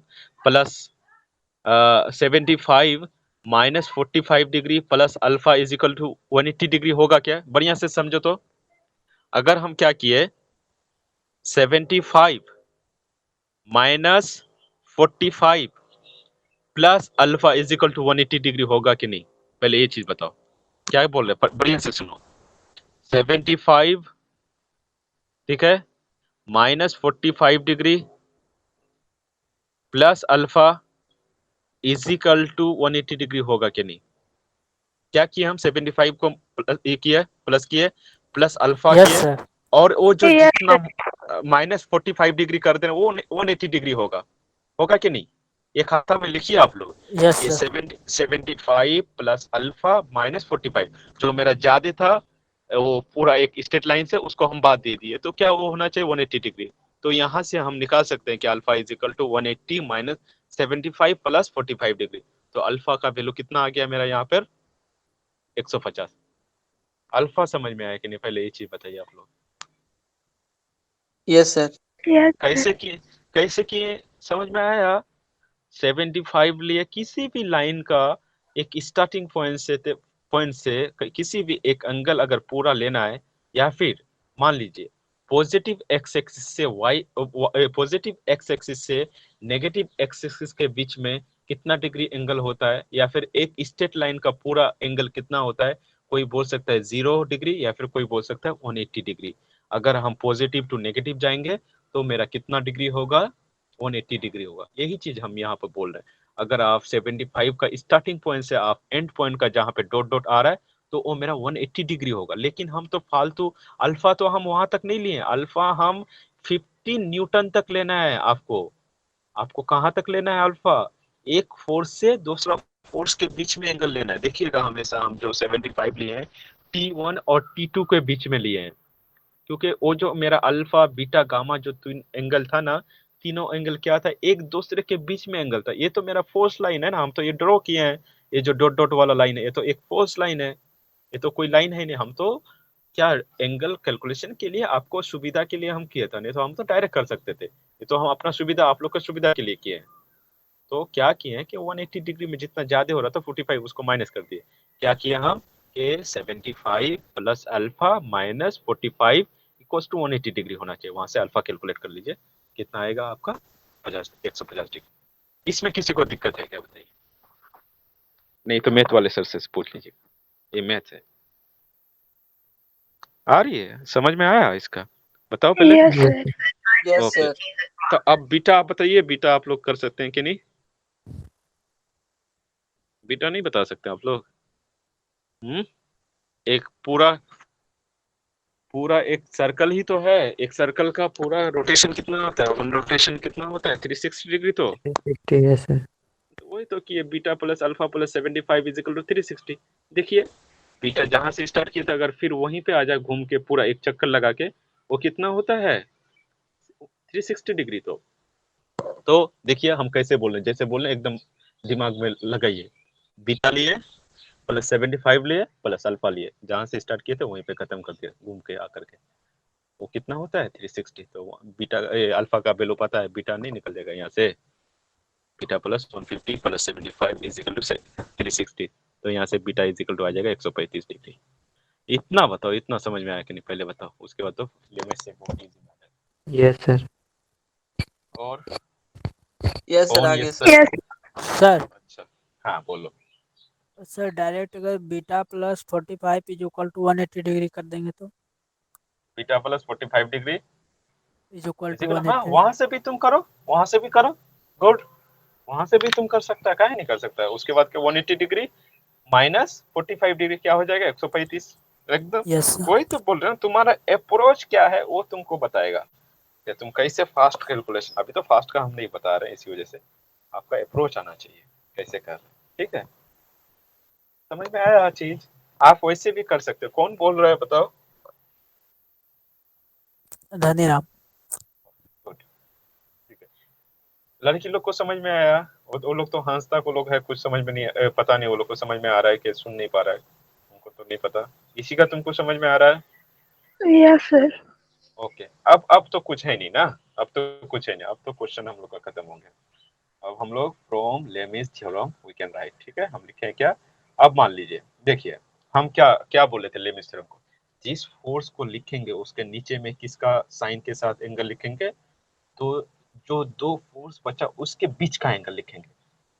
plus 75 minus 45 degree plus alpha is equal to 180 degree होगा क्या, बढ़िया से समझो तो। अगर हम क्या किए, 75 minus 45 plus alpha is equal to 180 degree होगा कि नहीं, पहले ये चीज बताओ। क्या बोल रहे हैं, बढ़िया से सुनो। 75, ठीक है, minus 45 degree plus alpha is equal to 180 degree होगा कि नहीं। क्या किए हम, 75 को ये किया प्लस किए, प्लस अल्फा यस किए, सर। और वो जो यस जितना सर। माइनस 45 डिग्री कर देना वो 180 डिग्री होगा, होगा कि नहीं। ये खाता में लिखिए आप लोग, यस ये सर। 75 प्लस अल्फा माइनस 45, जो मेरा ज्यादा था वो पूरा एक स्ट्रेट लाइन से उसको हम बात दे दिए, तो क्या वो होना चाहिए 180 डिग्री। तो यहाँ से हम निकाल सकते हैं कि alpha is equal to 180 minus 75 plus 45 degree. तो अल्फा का वैल्यू कितना आ गया मेरा यहाँ पर, 150। अल्फा समझ में आया कि नहीं, पहले ये चीज बताइए आप लोग। Yes sir. यस कैसे सर। किए, कैसे किए समझ में आया। 75 लिए किसी भी लाइन का एक स्टार्टिंग पॉइंट से किसी भी एक एंगल अगर पूरा लेना है, या फिर मान लीजिए पॉजिटिव एक्स एक्सिस से वाई, पॉजिटिव एक्स एक्सिस से नेगेटिव एक्स एक्सिस के बीच में कितना डिग्री एंगल होता है, या फिर एक स्ट्रेट लाइन का पूरा एंगल कितना होता है, कोई बोल सकता है 0 डिग्री या फिर कोई बोल सकता है 180 डिग्री। अगर हम पॉजिटिव टू नेगेटिव जाएंगे तो मेरा कितना डिग्री होगा, 180 डिग्री होगा। यही चीज हम यहाँ पर बोल रहे हैं। अगर आप 75 का स्टार्टिंग पॉइंट से आप एंड पॉइंट का जहां पे डॉट डॉट आ रहा है, तो वो मेरा 180 डिग्री होगा। लेकिन हम तो फालतू अल्फा तो हम वहां तक नहीं लिए, अल्फा हम 15 न्यूटन तक लेना है आपको। आपको कहां तक लेना है अल्फा, एक फोर्स से दूसरा फोर्स के बीच में एंगल लेना है। देखिएगा हमेशा हम जो 75 लिए हैं T1 और T2 के बीच में लिए हैं, क्योंकि वो जो मेरा अल्फा बीटा गामा जो तीन एंगल था ना, तीनों एंगल क्या था, एक दूसरे के बीच में एंगल था। ये तो मेरा फोर्स लाइन है ना, हम तो ये ड्रॉ किए हैं, ये जो डॉट डॉट वाला लाइन है ये तो एक फोर्स लाइन है, ये तो कोई लाइन है नहीं। हम तो क्या एंगल कैलकुलेशन के लिए आपको सुविधा के लिए हम किए था, नहीं तो हम तो डायरेक्ट कर सकते थे। ये तो हम अपना सुविधा, आप लोग का सुविधा के लिए किए हैं। तो क्या किए हैं कि 180 डिग्री में जितना ज्यादा हो रहा था 45 उसको माइनस कर दिए। क्या किया हम कि 75 plus alpha minus 45 equals to 180 degree होना चाहिए। वहां से अल्फा कैलकुलेट कर लीजिए, कितना आएगा आपका 150 डिग्री। इसमें किसी को दिक्कत है क्या बताइए? नहीं तो मैथ वाले सर से पूछ लीजिए, ये मैथ है। आ रही है समझ में, आया इसका बताओ पहले। Yes yes sir. Yes okay, sir. तो अब बीटा आप बताइए, बीटा आप लोग कर सकते हैं कि नहीं? बीटा नहीं बता सकते आप लोग? एक पूरा पूरा एक सर्कल ही तो है, एक सर्कल का पूरा रोटेशन कितना होता है, वन रोटेशन कितना होता है 360 डिग्री। तो 360, यस सर। वही तो कि beta plus alpha plus 75 is equal to 360। देखिए बीटा जहां से स्टार्ट किया था अगर फिर वहीं पे आ जाए घूम के पूरा एक चक्कर लगा के, वो कितना होता है 360 डिग्री। तो देखिए हम कैसे बोल रहे हैं, जैसे बोल रहे हैं एकदम दिमाग में लगाइए। बीटा लिए प्लस 75 लिए प्लस अल्फा लिए, जहां से स्टार्ट किए थे वहीं पे खत्म कर दिया घूम के आकर के, वो कितना होता है 360। तो बीटा अल्फा का वैल्यू पता है, बीटा नहीं निकल जाएगा यहाँ से, beta plus 150 plus 75 is equal to 360। तो यहाँ से बीटा इज इक्वल टू आ जाएगा 135 डिग्री। इतना बताओ, इतना समझ में आया कि नहीं पहले बताओ, उसके बाद तो लिमिट से बहुत इजी। Yes sir. और यस सर, कौन आगे ये सर। यस सर अच्छा, हाँ बोलो। सर डायरेक्ट अगर beta plus 45 is equal to 180 degree कर देंगे तो beta plus 45 degree is equal is to equal, हाँ 180। वहां से भी तुम करो, वहां से भी करो, गुड। वहां से भी तुम कर सकता है, काहे नहीं कर सकता है। उसके बाद के 180 डिग्री माइनस 45 डिग्री क्या हो जाएगा, 135 एकदम। Yes sir. वही तो बोल रहे हैं, तुम्हारा अप्रोच क्या है वो तुमको बताएगा कि तुम कैसे फास्ट कैलकुलेशन, अभी तो फास्ट का हम नहीं बता रहे हैं, इसी वजह से आपका अप्रोच आना चाहिए कैसे कर रहे हैं, ठीक है। समझ में आया हर चीज। आप वैसे भी कर सकते हो। कौन बोल रहा है बताओ। धनीराम। गुड, ठीक है। लड़की लोग को समझ में आया। वो लोग तो हंसता को लोग है, कुछ समझ में नहीं पता नहीं वो लोग को समझ में आ रहा है कि सुन नहीं पा रहा है, उनको तो नहीं पता। इसी का तुमको समझ में आ रहा है। Yes sir. ओके, अब तो कुछ है नहीं ना, अब तो कुछ है नहीं, अब तो क्वेश्चन हम लोग का खत्म हो गया। अब हम लोग from Lami's theorem we can write, ठीक है। हम लिखे हैं क्या। अब मान लीजिए, देखिए हम क्या क्या बोले थे लेमीज थ्योरम को। जिस फोर्स को लिखेंगे उसके नीचे में किसका साइन के साथ एंगल लिखेंगे, तो जो दो फोर्स बचा उसके बीच का एंगल लिखेंगे।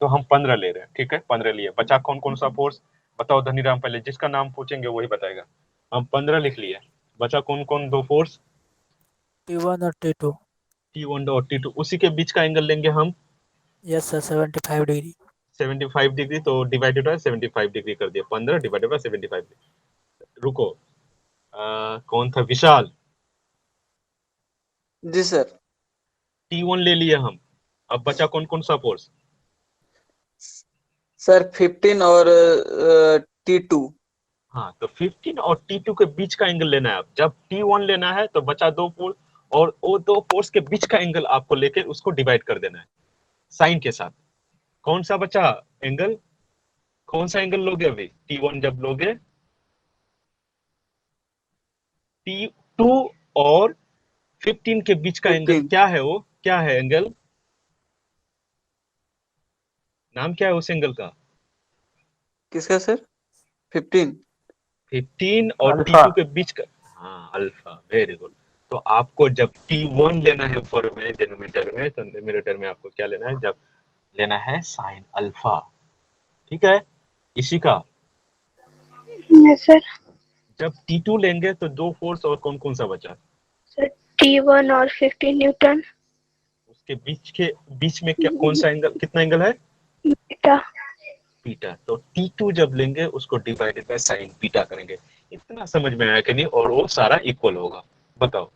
तो हम 15 ले रहे हैं, ठीक है, 15 लिए। बचा कौन कौन सा फोर्स बताओ धनीराम, पहले जिसका नाम पूछेंगे वही बताएगा। हम 15 लिख लिए, बचा कौन कौन दो फोर्स, T1 और T2। T1 और T2, उसी के बीच का एंगल लेंगे हम यस सर, 75 डिग्री। 75 डिग्री। तो डिवाइडेड बाय 75 डिग्री कर दिया, 15 डिवाइडेड बाय 75 डिग्री। रुको, कौन था, विशाल। जी सर। T1 ले लिए हम, अब बचा कौन कौन सा फोर्स। सर 15 और T2। हाँ, तो 15 और T2 के बीच का एंगल लेना है। अब जब T1 लेना है तो बचा दो फोर्स, और वो दो फोर्स के बीच का एंगल आपको लेकर उसको डिवाइड कर देना है साइन के साथ। कौन सा बचा एंगल, कौन सा एंगल लोगे अभी T1 जब लोगे, T2 और 15 के बीच का एंगल 15 क्या है, वो क्या है एंगल, नाम क्या है उस एंगल का। किसका सर? 15। 15 और अल्फा। T2 के बीच का, हाँ अल्फा, वेरी गुड। तो आपको जब T1 लेना है ऊपर में डिनोमिनेटर में, तो न्यूमरेटर में आपको क्या लेना है, जब लेना है साइन अल्फा, ठीक है, इसी का। Yes sir. जब T2 लेंगे तो दो फोर्स और कौन कौन सा बचा, सर T1 और 15 न्यूटन। उसके बीच में क्या, कौन सा एंगल, कितना एंगल है, बीटा। बीटा। तो T2 जब लेंगे उसको डिवाइडेड बाय साइन बीटा करेंगे। इतना समझ में आया कि नहीं, और वो सारा इक्वल होगा, बताओ।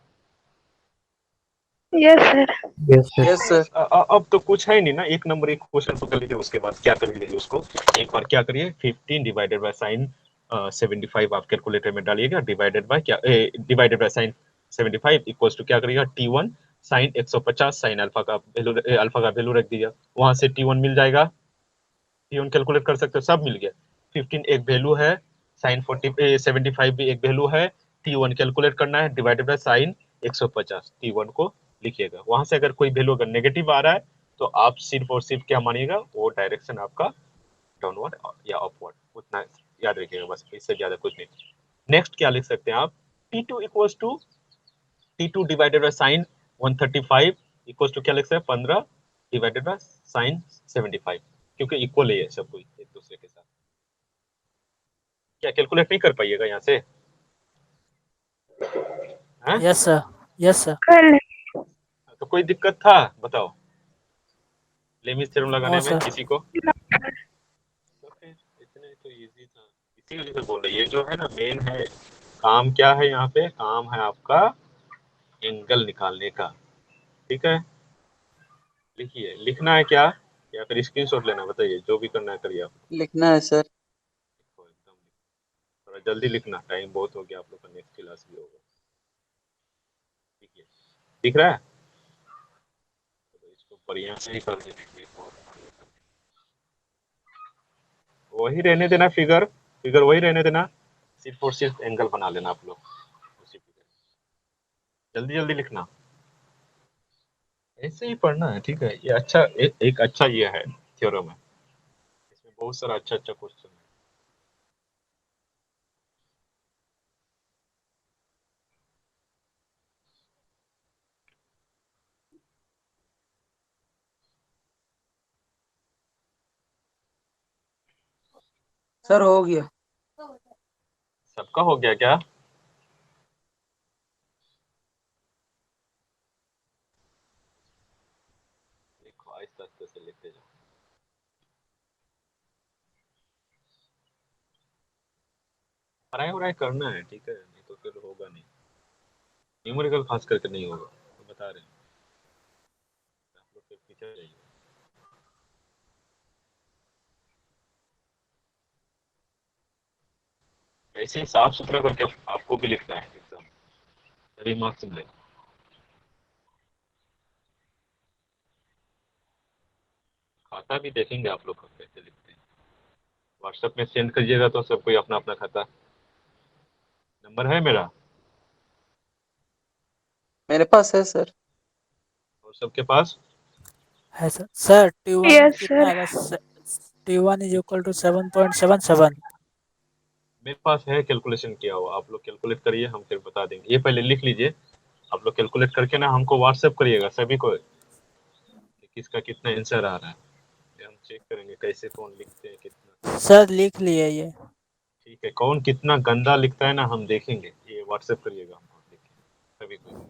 Yes sir. Yes sir. Yes sir. अब तो कुछ है नहीं ना, एक नंबर एक क्वेश्चन तो कर लीजिए, उसके बाद क्या कर लीजिए उसको एक बार क्या करिए, 15 डिवाइडेड बाय साइन 75 आप कैलकुलेटर में डालिएगा, डिवाइडेड बाय क्या, divided by sine 75 equals to क्या करिएगा, T1 साइन 150 साइन अल्फा का वैल्यू, अल्फा का वैल्यू रख दिया, वहां से T1 मिल जाएगा, T1 कैलकुलेट कर सकते हो, सब मिल गया। 15 एक वैल्यू है, साइन 75 भी एक वैल्यू है, T1 कैलकुलेट करना है, डिवाइडेड बाय साइन 150, T1 को लिखिएगा। वहां से अगर कोई वैल्यू अगर नेगेटिव आ रहा है तो आप सिर्फ और सिर्फ क्या मानिएगा, वो डायरेक्शन आपका डाउनवर्ड या अपवर्ड, उतना याद रखिएगा बस, इससे ज्यादा कुछ नहीं। नेक्स्ट क्या लिख सकते हैं आप, T2 equals to T2 divided by sine 135 equals to क्या लिख सकते हैं, 15 डिवाइडेड बाय साइन 75, क्योंकि इक्वल है ये सब कुछ एक दूसरे के साथ। क्या कैलकुलेट नहीं कर पाइएगा यहाँ से, हैं? Yes sir. Yes sir. कर ले। तो कोई दिक्कत था बताओ लेमिस थ्योरम नो लगाने में सर। किसी को। तो फिर इतने तो इजी था, इसी वजह से बोल रहे ये जो है ना मेन है काम, क्या है यहाँ पे काम है आपका एंगल निकालने का, ठीक है। लिखिए, लिखना है क्या या फिर स्क्रीनशॉट लेना, बताइए जो भी करना है करिए आप। लिखना है सर। लिखो, एकदम थोड़ा जल्दी लिखना, टाइम बहुत हो गया, आप लोग का नेक्स्ट क्लास भी होगा। लिखिए, दिख रहा है, तो इसको बढ़िया से ही कर दीजिए। वही रहने देना, फिगर फिगर वही रहने देना, सिर्फ और सिर्फ एंगल बना लेना आप लोग उसी पे। जल्दी जल्दी लिखना, ऐसे ही पढ़ना है, ठीक है। ये अच्छा एक अच्छा ये है थ्योरम है, इसमें बहुत सारा अच्छा अच्छा क्वेश्चन है। सर हो गया। सबका हो गया क्या, देखो आहिस्ते आहिस्ते से लिखते जाओ। पढ़ाई वढ़ाई करना है, ठीक है, नहीं तो फिर होगा नहीं, न्यूमेरिकल खास करके नहीं होगा, तो बता रहे हैं आप लोग फिर पीछे रह जाइए। ऐसे ही साफ सुथरा करके आपको भी लिखना है एग्जाम, तभी मार्क्स मिले। खाता भी देखेंगे आप लोग का कैसे लिखते हैं, व्हाट्सएप में सेंड करिएगा तो सब कोई अपना अपना खाता, नंबर है मेरा मेरे पास है सर। और सबके पास। है सर। सर T1 Yes, कितना sir. आएगा? T1 is equal to 7.77। मेरे पास है कैलकुलेशन किया हुआ, आप लोग कैलकुलेट करिए, हम फिर बता देंगे। ये पहले लिख लीजिए, आप लोग कैलकुलेट करके ना हमको व्हाट्सएप करिएगा सभी को, कि किसका कितना आंसर आ रहा है, ये हम चेक करेंगे कैसे कौन लिखते हैं कितना। सर लिख लिए ये। ठीक है, कौन कितना गंदा लिखता है ना हम देखेंगे, ये व्हाट्सएप करिएगा हमको, देखिए सभी को,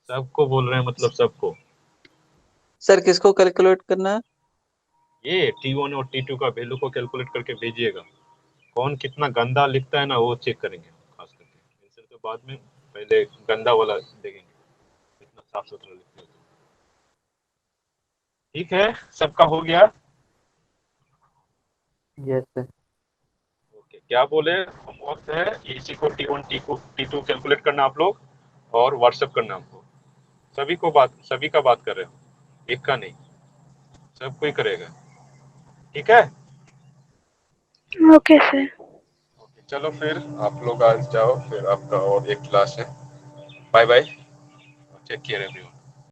सबको बोल रहे हैं, मतलब सबको। सर किसको कैलकुलेट करना है? ये T1 और T2 का वैल्यू को कैलकुलेट करके भेजिएगा, कौन कितना गंदा लिखता है ना वो चेक करेंगे खास करके, आंसर तो बाद में, पहले गंदा वाला देखेंगे कितना साफ सुथरा लिखते हो। ठीक है, सबका हो गया। Yes sir. ओके, क्या बोले, होमवर्क है इसी को T1 T2 कैलकुलेट करना आप लोग, और व्हाट्सएप करना हमको, सभी का बात कर रहे हो, एक का नहीं, सब कोई करेगा, ठीक है। Okay, sir. ओके, चलो फिर आप लोग आज जाओ, फिर आपका और एक क्लास है, bye bye, take care everyone.